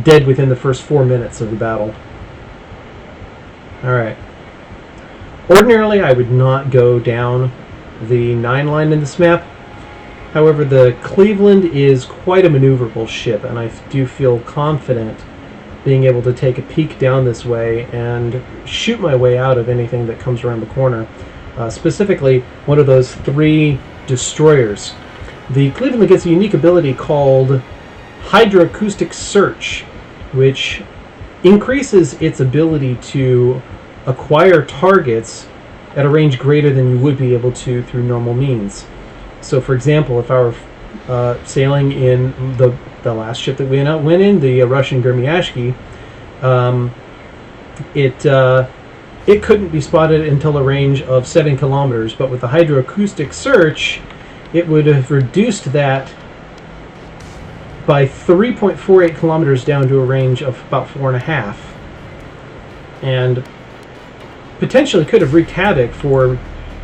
Speaker 1: dead within the first 4 minutes of the battle. All right. Ordinarily, I would not go down the 9 line in this map. However, the Cleveland is quite a maneuverable ship, and I do feel confident being able to take a peek down this way and shoot my way out of anything that comes around the corner. Specifically, one of those 3 destroyers. The Cleveland gets a unique ability called Hydroacoustic Search, which increases its ability to acquire targets at a range greater than you would be able to through normal means. So, for example, if I were sailing in the last ship that we went in, the Russian Gurmiashki, it couldn't be spotted until a range of 7 kilometers, but with the hydroacoustic search, it would have reduced that by 3.48 kilometers down to a range of about 4.5, and potentially could have wreaked havoc for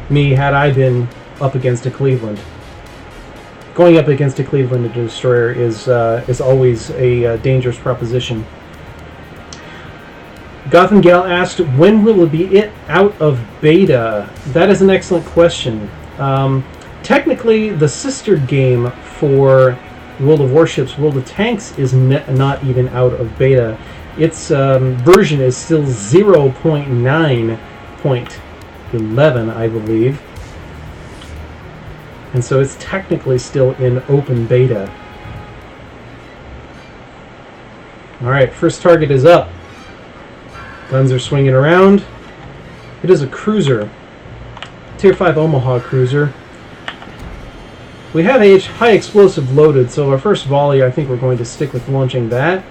Speaker 1: me had I been up against a Cleveland. Going up against a Cleveland destroyer is always a dangerous proposition. Gotham Gal asked, when will it be out of beta? That is an excellent question. Technically, the sister game for World of Warships, World of Tanks, is not even out of beta. Its version is still 0.9.11, I believe. And so it's technically still in open beta. Alright, first target is up. Guns are swinging around. It is a cruiser. Tier 5 Omaha cruiser. We have a high explosive loaded, so our first volley, I think we're going to stick with launching that.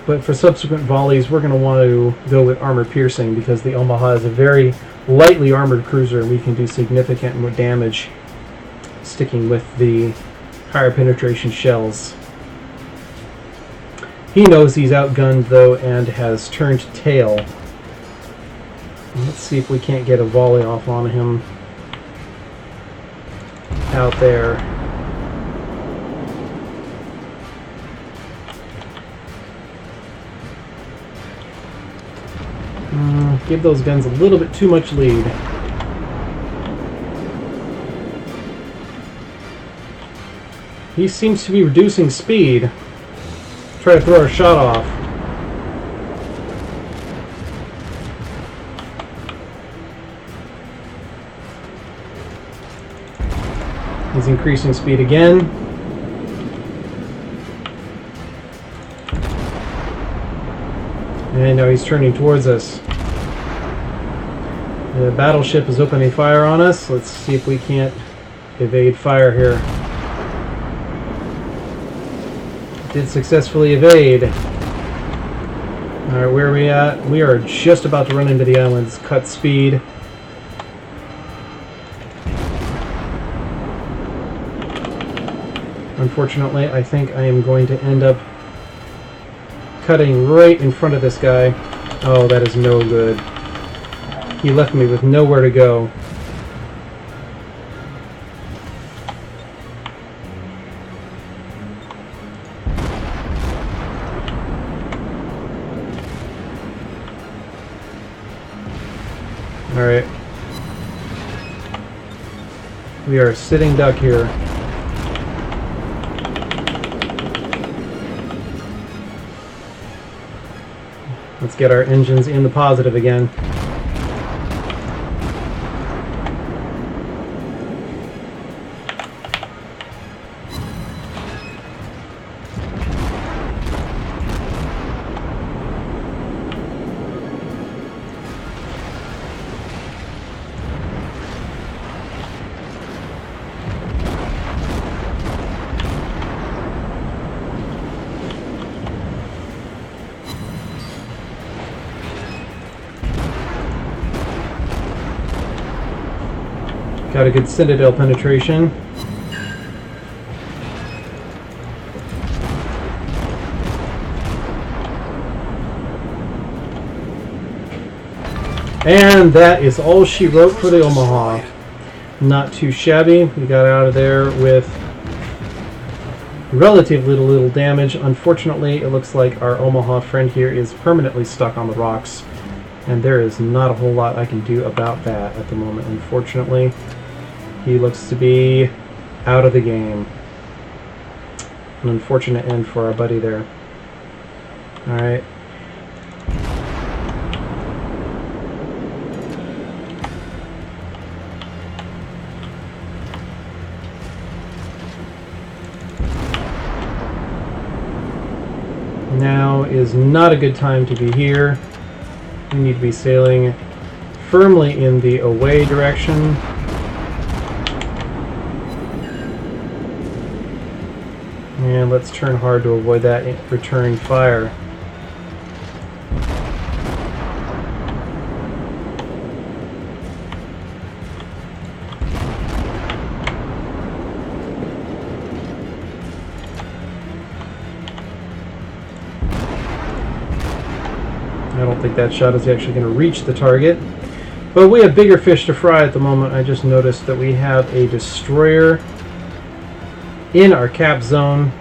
Speaker 1: But for subsequent volleys, we're going to want to go with armor piercing, because the Omaha is a very lightly armored cruiser, and we can do significant more damage sticking with the higher penetration shells. He knows he's outgunned, though, and has turned tail. Let's see if we can't get a volley off on him out there. Give those guns a little bit too much lead. He seems to be reducing speed. Try to throw our shot off. He's increasing speed again. And now he's turning towards us. The battleship is opening fire on us. Let's see if we can't evade fire here. Did successfully evade. Alright, where are we at? We are just about to run into the islands. Cut speed. Unfortunately, I think I am going to end up cutting right in front of this guy. Oh, that is no good. He left me with nowhere to go. Alright. We are sitting duck here. Let's get our engines in the positive again. Got a good Citadel penetration. And that is all she wrote for the Omaha. Not too shabby. We got out of there with relatively little damage. Unfortunately, it looks like our Omaha friend here is permanently stuck on the rocks, and there is not a whole lot I can do about that at the moment. Unfortunately, he looks to be out of the game. An unfortunate end for our buddy there. Alright. Now is not a good time to be here. We need to be sailing firmly in the away direction. And let's turn hard to avoid that returning fire. I don't think that shot is actually going to reach the target. But we have bigger fish to fry at the moment. I just noticed that we have a destroyer in our cap zone.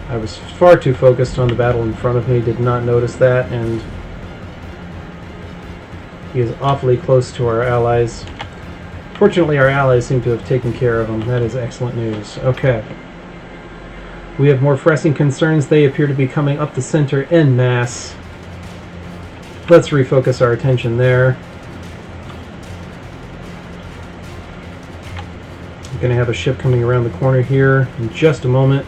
Speaker 1: I was far too focused on the battle in front of me, did not notice that, and he is awfully close to our allies. Fortunately, our allies seem to have taken care of him. That is excellent news. Okay. We have more pressing concerns. They appear to be coming up the center en masse. Let's refocus our attention there. We're going to have a ship coming around the corner here in just a moment.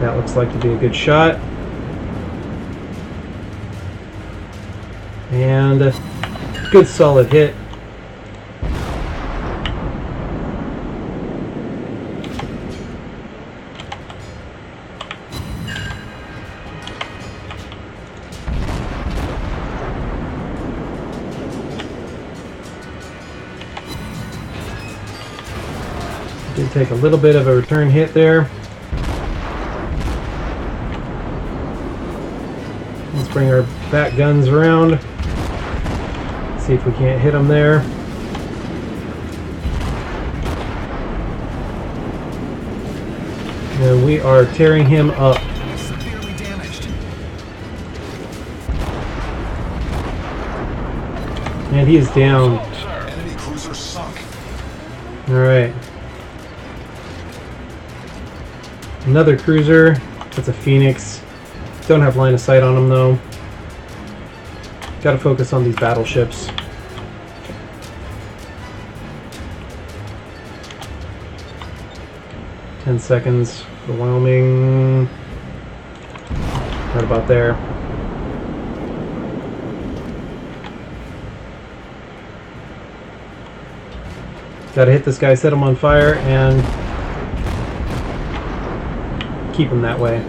Speaker 1: That looks like to be a good shot. And a good solid hit. Did take a little bit of a return hit there. Let's bring our back guns around. See if we can't hit them there. And we are tearing him up.
Speaker 3: Severely damaged.
Speaker 1: And he is down.
Speaker 3: Enemy cruiser sunk.
Speaker 1: Alright. Another cruiser. That's a Phoenix. Don't have line of sight on them though. Gotta focus on these battleships. Ten seconds for Wyoming. Right about there. Gotta hit this guy, set him on fire, and keep him that way.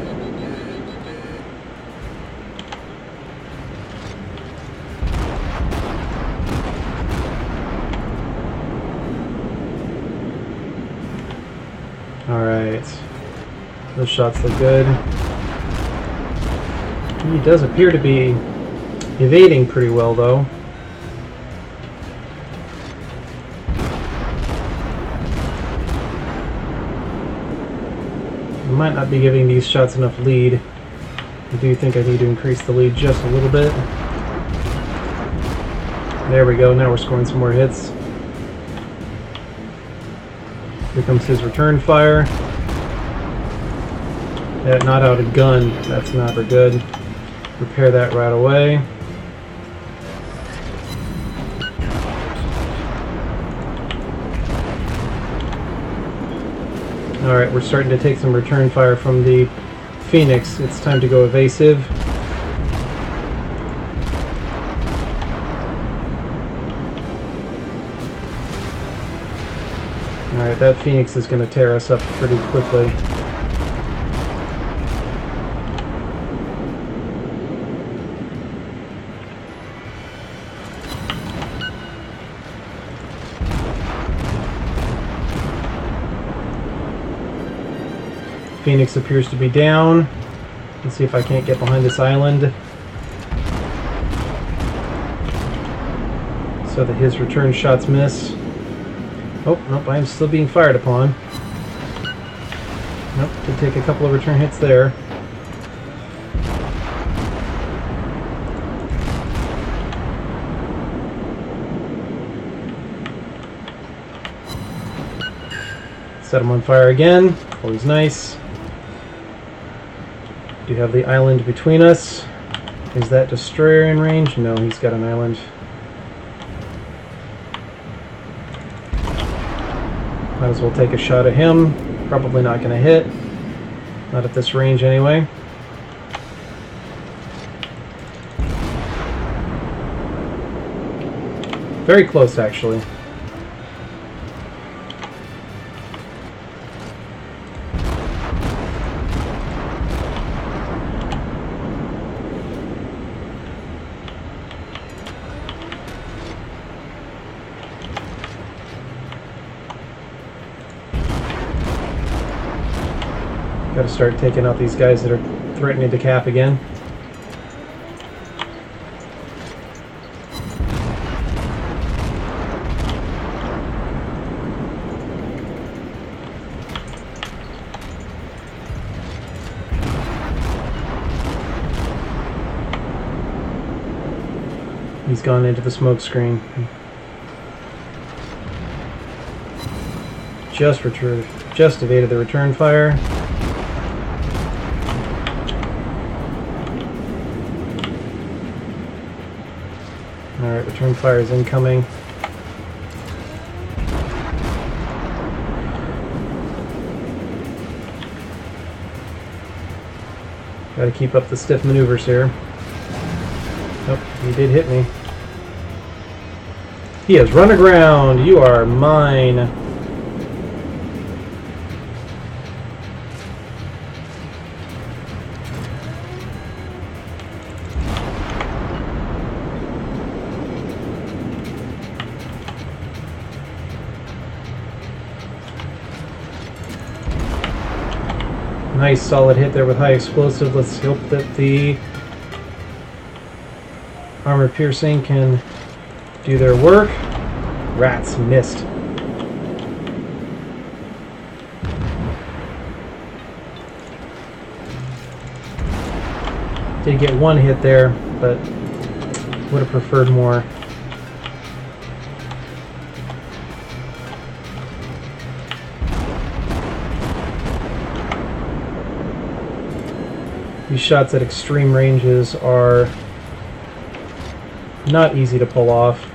Speaker 1: Alright. Those shots look good. He does appear to be evading pretty well, though. I might not be giving these shots enough lead. I do think I need to increase the lead just a little bit. There we go, now we're scoring some more hits. Here comes his return fire. That not out a gun, that's never good. Repair that right away. Alright, we're starting to take some return fire from the Phoenix. It's time to go evasive. Alright, that Phoenix is going to tear us up pretty quickly. Phoenix appears to be down. Let's see if I can't get behind this island so that his return shots miss. Oh, nope, I'm still being fired upon. Nope, did take a couple of return hits there. Set him on fire again. Always nice. Do have the island between us. Is that destroyer in range? No, he's got an island. Might as well take a shot at him. Probably not going to hit. Not at this range anyway. Very close, actually. Got to start taking out these guys that are threatening to cap again. He's gone into the smoke screen. Just evaded the return fire. Alright, return fire is incoming. Gotta keep up the stiff maneuvers here. Nope, he did hit me. He has run aground! You are mine! Nice solid hit there with high explosive. Let's hope that the armor piercing can do their work. Rats missed. Did get one hit there, but would have preferred more. These shots at extreme ranges are not easy to pull off.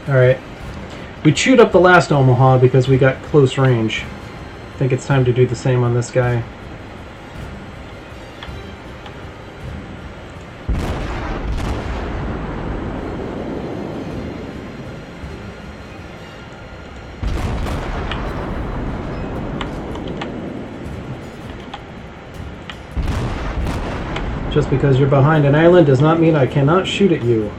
Speaker 1: Alright, we chewed up the last Omaha because we got close range. I think it's time to do the same on this guy. Just because you're behind an island does not mean I cannot shoot at you.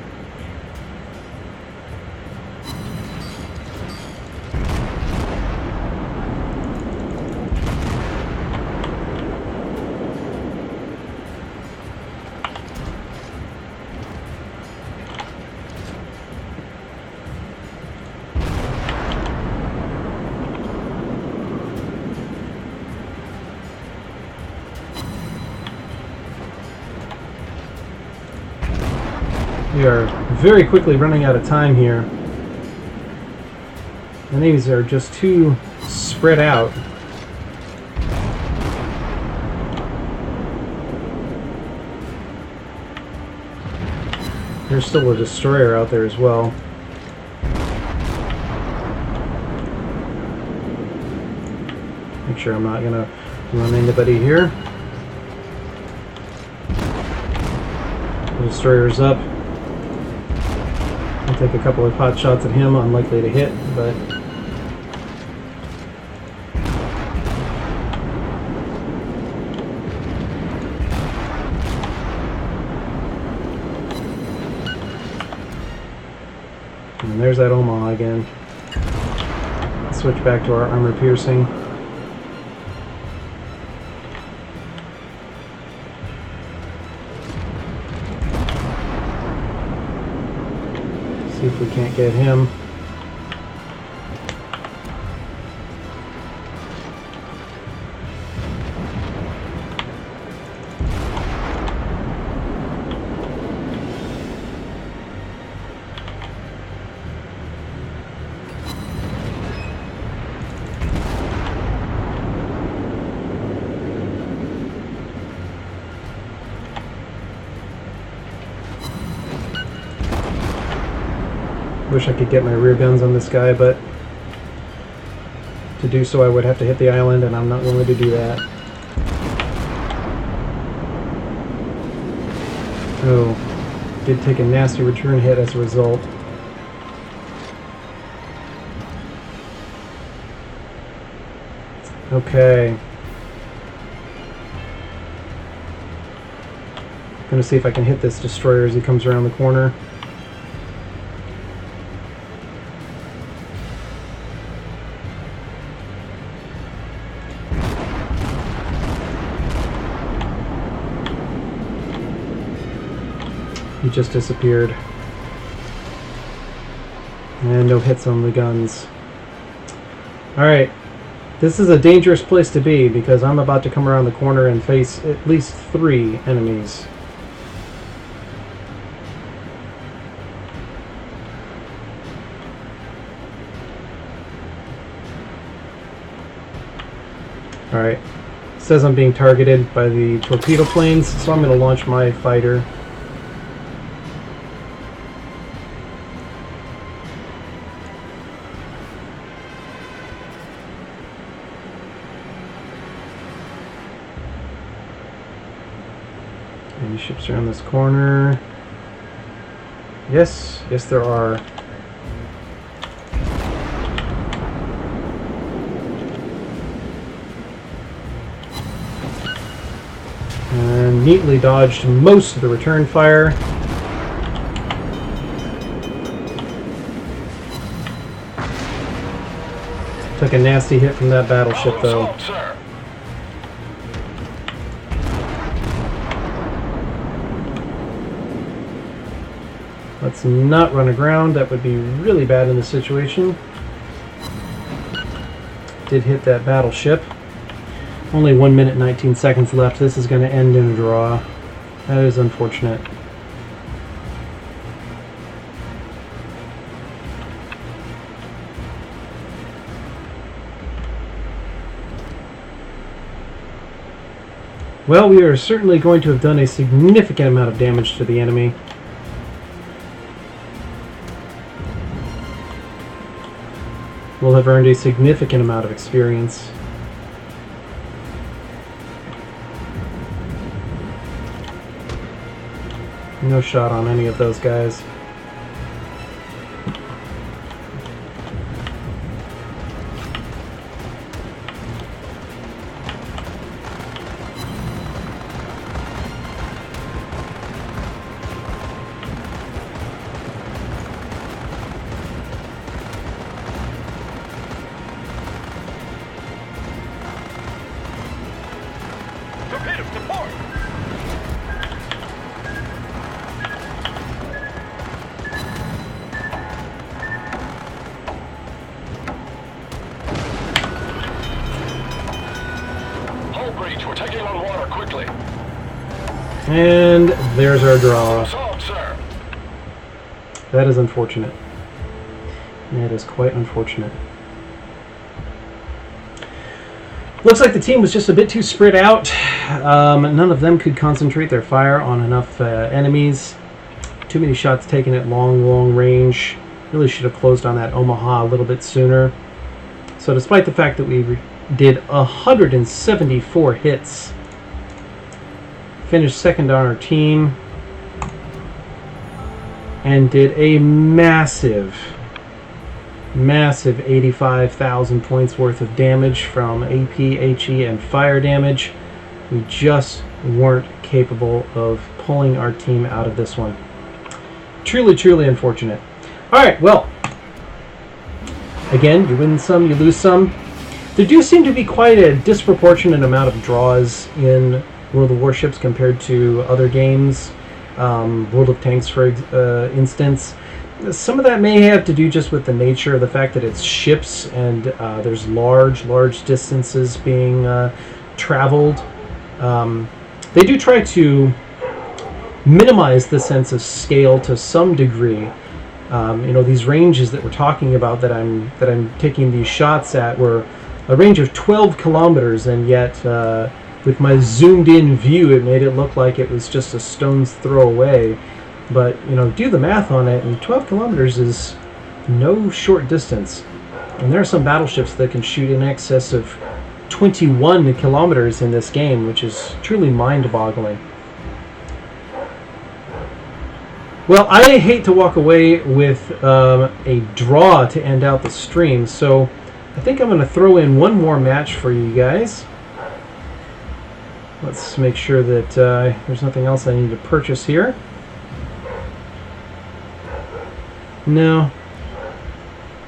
Speaker 1: We are very quickly running out of time here. The navies are just too spread out. There's still a destroyer out there as well. Make sure I'm not going to run anybody here. The destroyer's up. I'll take a couple of pot shots at him. Unlikely to hit, but... And there's that Omaha again. Switch back to our armor piercing. See if we can't get him. Wish I could get my rear guns on this guy, but to do so I would have to hit the island, and I'm not willing to do that. Oh, did take a nasty return hit as a result. Okay. Gonna see if I can hit this destroyer as he comes around the corner. He just disappeared. And no hits on the guns. Alright. This is a dangerous place to be because I'm about to come around the corner and face at least 3 enemies. Alright. It says I'm being targeted by the torpedo planes, so I'm going to launch my fighter. Any ships around this corner? Yes, yes there are. And neatly dodged most of the return fire. Took a nasty hit from that battleship though. Let's not run aground. That would be really bad in this situation. Did hit that battleship. Only 1 minute 19 seconds left. This is going to end in a draw. That is unfortunate. Well, we are certainly going to have done a significant amount of damage to the enemy. We'll have earned a significant amount of experience. No shot on any of those guys.
Speaker 2: We're taking on water quickly.
Speaker 1: And there's our draw. That is unfortunate. That is quite unfortunate. Looks like the team was just a bit too spread out. None of them could concentrate their fire on enough enemies. Too many shots taken at long Really should have closed on that Omaha a little bit sooner. So despite the fact that we did 174 hits. Finished second on our team. And did a massive 85,000 points worth of damage from AP, HE, and fire damage. We just weren't capable of pulling our team out of this one. Truly, truly unfortunate. Alright, well, again, you win some, you lose some. There do seem to be quite a disproportionate amount of draws in World of Warships compared to other games. World of Tanks, for instance. Some of that may have to do just with the nature of the fact that it's ships and there's large distances being traveled. They do try to minimize the sense of scale to some degree. These ranges that we're talking about that I'm taking these shots at were a range of 12 kilometers, and yet with my zoomed in view it made it look like it was just a stone's throw away. But do the math on it, and 12 kilometers is no short distance. And there are some battleships that can shoot in excess of 21 kilometers in this game, which is truly mind-boggling. Well, I hate to walk away with a draw to end out the stream, so I think I'm going to throw in one more match for you guys. Let's make sure that there's nothing else I need to purchase here. No.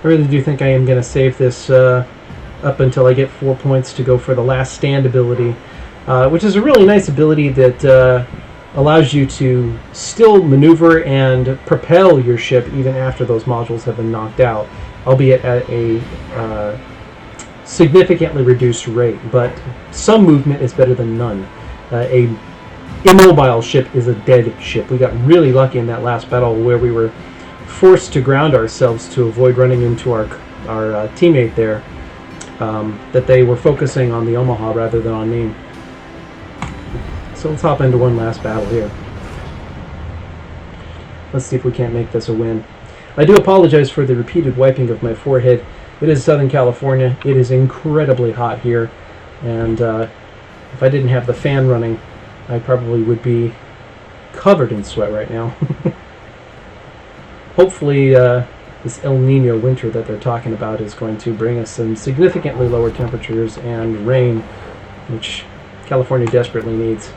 Speaker 1: I really do think I am going to save this up until I get 4 points to go for the Last Stand ability, which is a really nice ability that allows you to still maneuver and propel your ship even after those modules have been knocked out, albeit at a significantly reduced rate. But some movement is better than none. A immobile ship is a dead ship. We got really lucky in that last battle where we were forced to ground ourselves to avoid running into our teammate there, that they were focusing on the Omaha rather than on me. So let's hop into one last battle here. Let's see if we can't make this a win. I do apologize for the repeated wiping of my forehead. It is Southern California. It is incredibly hot here, and if I didn't have the fan running, I probably would be covered in sweat right now. Hopefully this El Nino winter that they're talking about is going to bring us some significantly lower temperatures and rain, which California desperately needs.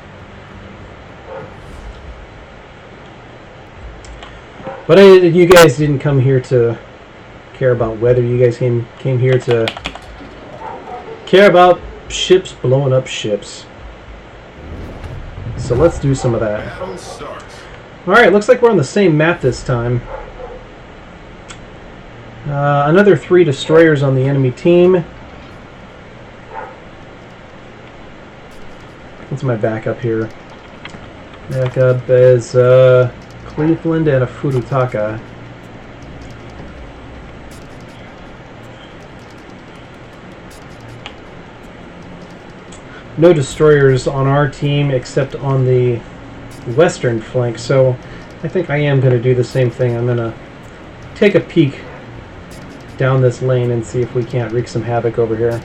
Speaker 1: But you guys didn't come here to care about weather. You guys came here to care about ships blowing up ships. So let's do some of that.
Speaker 3: Battle starts.
Speaker 1: Alright, looks like we're on the same map this time. Another 3 destroyers on the enemy team. What's my backup here? Backup is Cleveland and a Furutaka. No destroyers on our team except on the western flank, so I think I am going to do the same thing. I'm going to take a peek down this lane and see if we can't wreak some havoc over here.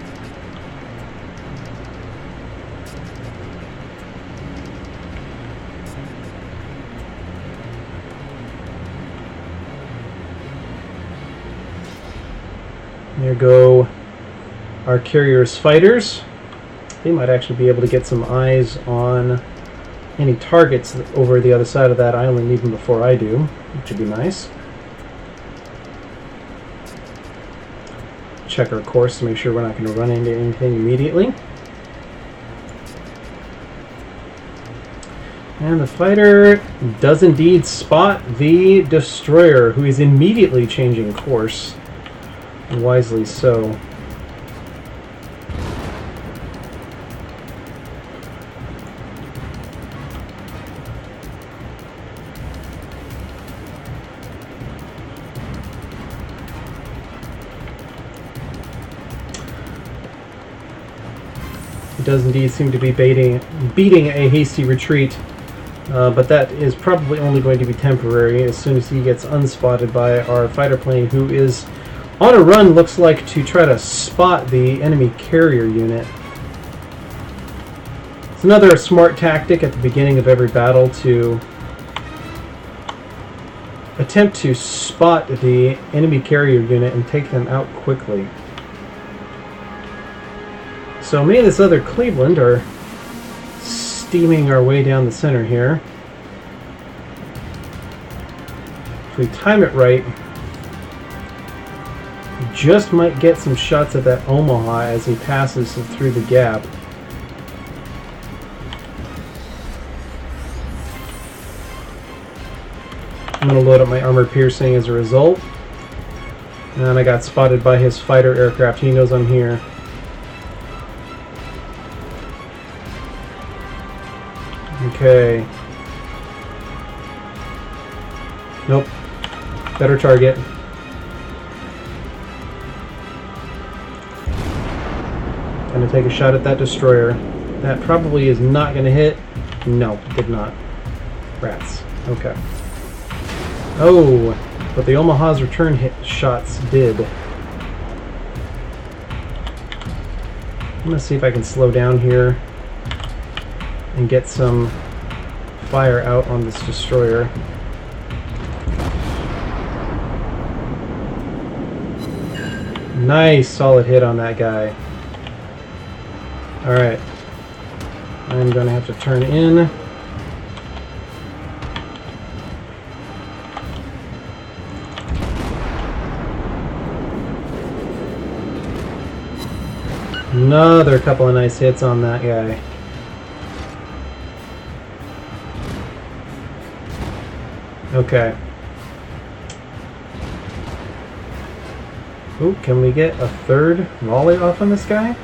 Speaker 1: There go our carrier's fighters. They might actually be able to get some eyes on any targets over the other side of that island even before I do, which would be nice. Check our course to make sure we're not going to run into anything immediately. And the fighter does indeed spot the destroyer, who is immediately changing course, and wisely so. It does indeed seem to be beating a hasty retreat, but that is probably only going to be temporary as soon as he gets unspotted by our fighter plane, who is On a run looks like to try to spot the enemy carrier unit. It's another smart tactic at the beginning of every battle to attempt to spot the enemy carrier unit and take them out quickly. So me and this other Cleveland are steaming our way down the center here. If we time it right, we just might get some shots at that Omaha as he passes through the gap. I'm going to load up my armor piercing as a result. And I got spotted by his fighter aircraft. He knows I'm here. Okay. Nope. Better target. Gonna take a shot at that destroyer. That probably is not gonna hit. No, did not. Rats. Okay. Oh, but the Omaha's return hit shots did. I'm gonna see if I can slow down here and get some fire out on this destroyer. Nice solid hit on that guy. Alright. I'm gonna have to turn in. Another couple of nice hits on that guy. Okay. Ooh, can we get a third volley off on this guy?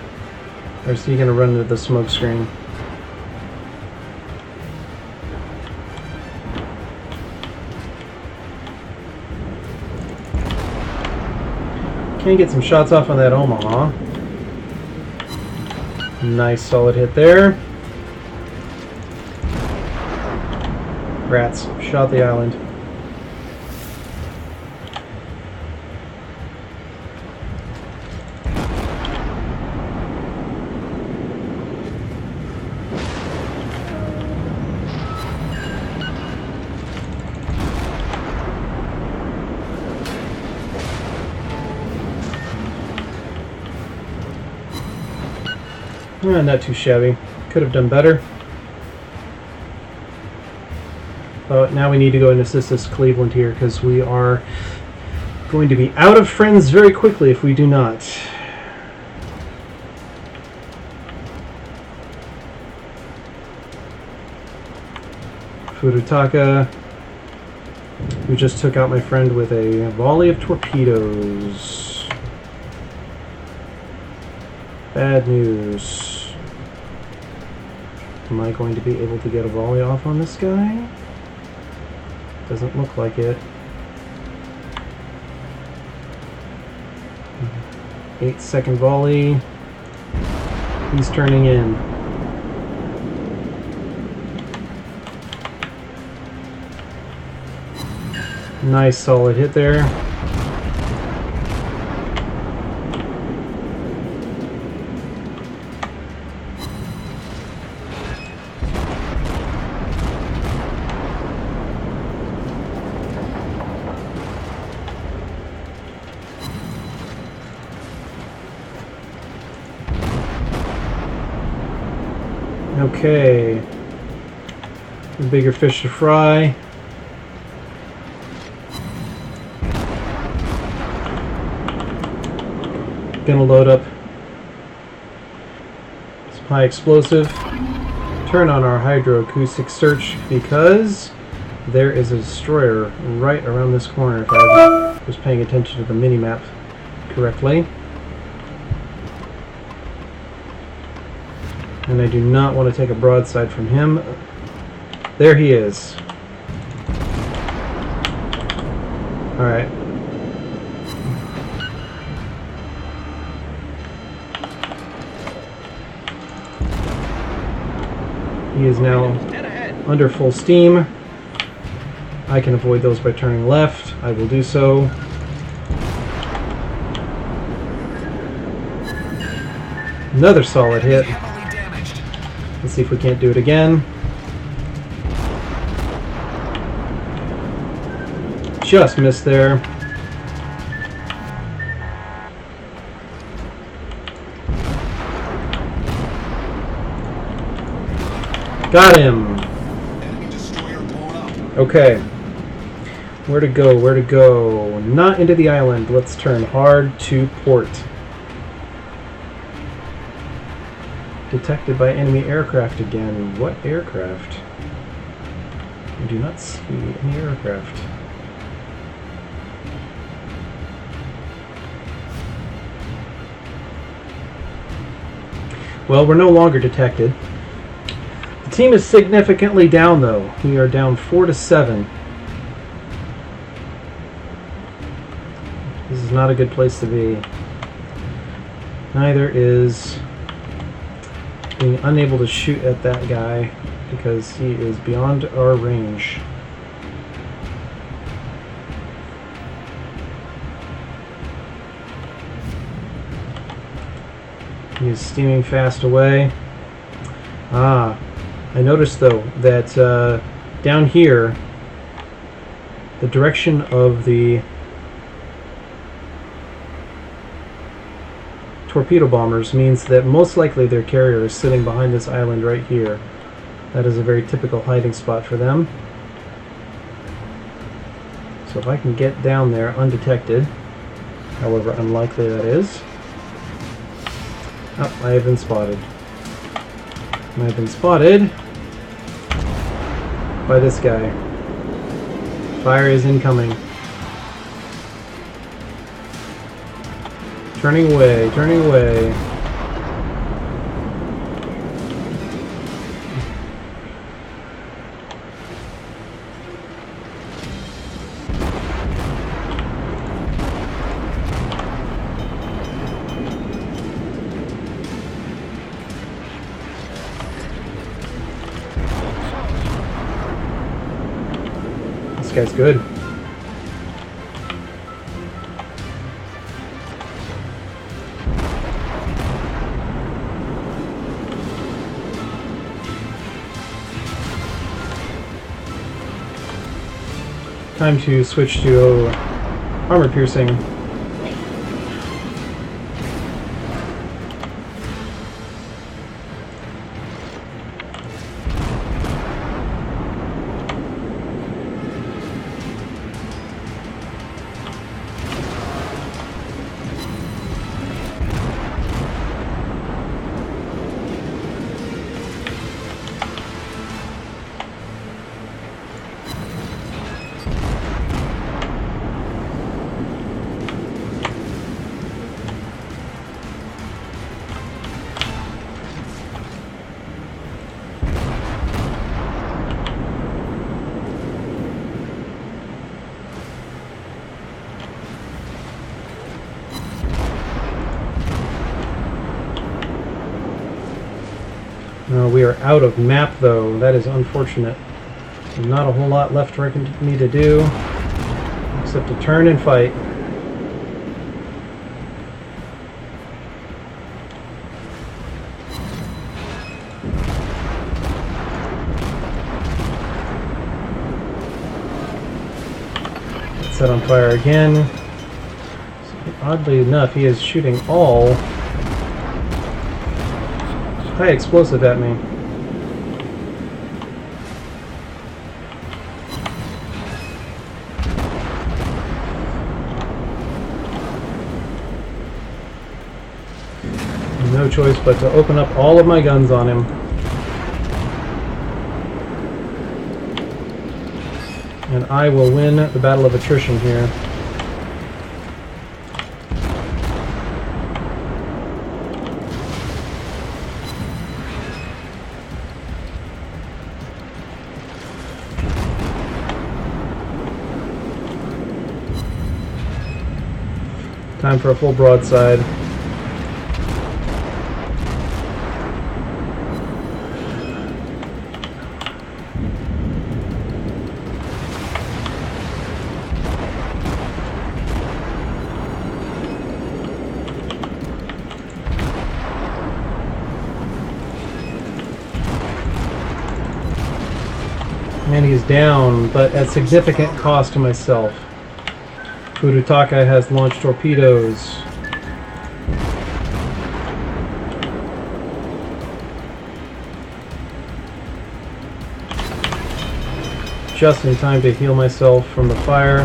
Speaker 1: Or is he going to run into the smoke screen? Can get some shots off on that Omaha. Nice solid hit there. Rats, shot the island. Not too shabby. Could have done better. But now we need to go and assist this Cleveland here because we are going to be out of friends very quickly if we do not. Furutaka, who just took out my friend with a volley of torpedoes. Bad news. Am I going to be able to get a volley off on this guy? Doesn't look like it. 8-second volley. He's turning in. Nice solid hit there. Okay, a bigger fish to fry. Gonna load up some high explosive. Turn on our hydroacoustic search because there is a destroyer right around this corner if I was paying attention to the mini-map correctly. And I do not want to take a broadside from him. There he is. Alright. He is now under full steam. I can avoid those by turning left. I will do so. Another solid hit.
Speaker 3: Heavily damaged.
Speaker 1: Let's see if we can't do it again. Just missed there. Got him.
Speaker 3: Enemy destroyer blown up.
Speaker 1: Okay. Where to go? Where to go? Not into the island. Let's turn hard to port. Detected by enemy aircraft again. What aircraft? I do not see any aircraft. Well, we're no longer detected. The team is significantly down, though. We are down 4-7. This is not a good place to be. Neither is being unable to shoot at that guy because he is beyond our range. He is steaming fast away. I noticed though that down here, the direction of the torpedo bombers means that most likely their carrier is sitting behind this island right here. That is a very typical hiding spot for them. So if I can get down there undetected, however unlikely that is. Oh, I have been spotted. I have been spotted by this guy. Fire is incoming. Turning away, turning away. This guy's good. Time to switch to armor piercing. We are out of map though. That is unfortunate. Not a whole lot left for me to do except to turn and fight. Set on fire again. Oddly enough, he is shooting all high explosive at me. No choice but to open up all of my guns on him. And I will win the battle of attrition here. Time for a full broadside. And he's down, but at significant cost to myself. Furutaka has launched torpedoes. Just in time to heal myself from the fire,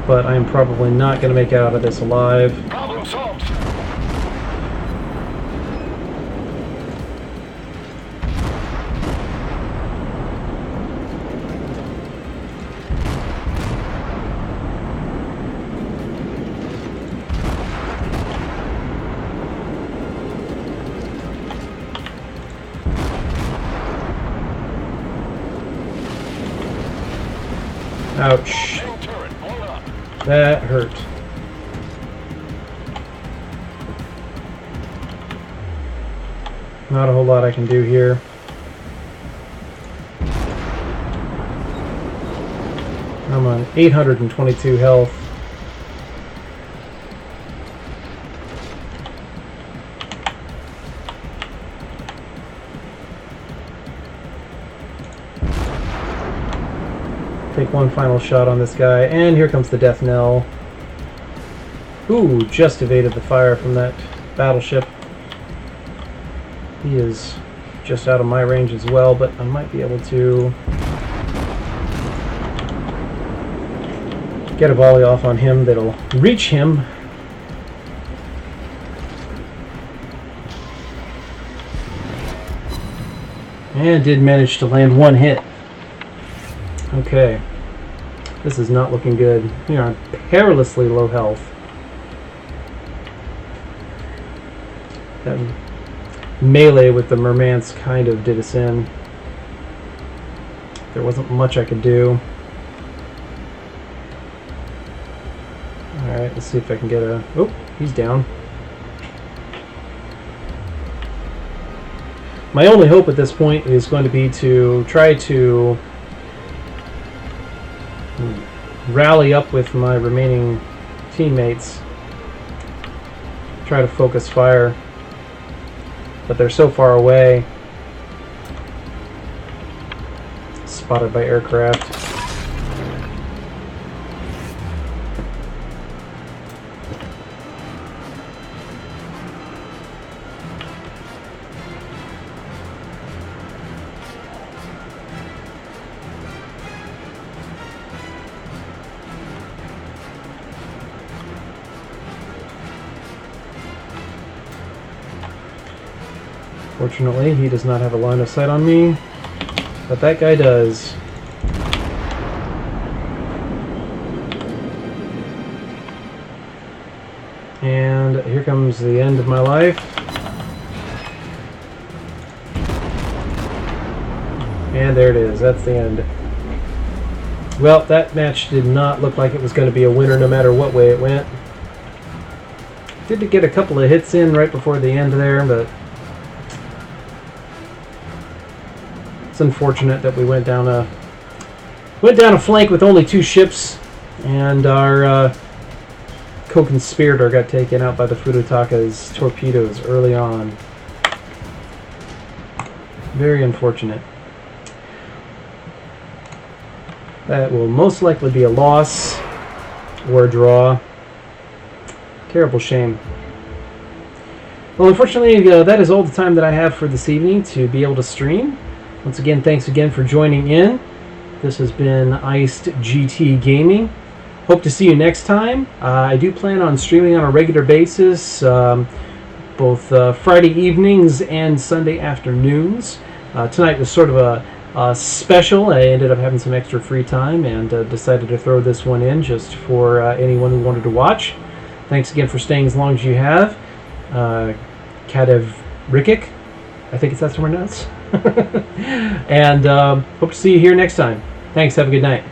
Speaker 1: but I am probably not going to make it out of this alive.
Speaker 2: Problem solved.
Speaker 1: Ouch.
Speaker 2: Main turret blown up.
Speaker 1: That hurt. Not a whole lot I can do here. I'm on 822 health. Take one final shot on this guy, and here comes the death knell. Ooh, just evaded the fire from that battleship. He is just out of my range as well, but I might be able to get a volley off on him that'll reach him. And did manage to land one hit. Okay, this is not looking good. We are on perilously low health. That melee with the Murmansk kind of did us in. There wasn't much I could do. Alright, let's see if I can get a... Oh, he's down. My only hope at this point is going to be to try to rally up with my remaining teammates, try to focus fire, but they're so far away, spotted by aircraft. Fortunately, he does not have a line of sight on me, but that guy does. And here comes the end of my life. And there it is. That's the end. Well, that match did not look like it was going to be a winner no matter what way it went. Did get a couple of hits in right before the end there, but it's unfortunate that we went down a flank with only 2 ships, and our co-conspirator got taken out by the Furutaka's torpedoes early on. Very unfortunate. That will most likely be a loss or a draw. Terrible shame. Well, unfortunately, that is all the time that I have for this evening to be able to stream. Once again, thanks again for joining in. This has been Iced GT Gaming. Hope to see you next time. I do plan on streaming on a regular basis, both Friday evenings and Sunday afternoons. Tonight was sort of a special. I ended up having some extra free time and decided to throw this one in just for anyone who wanted to watch. Thanks again for staying as long as you have. Kadev Rikic, I think that's how it's pronounced. And hope to see you here next time. Thanks. Have a good night.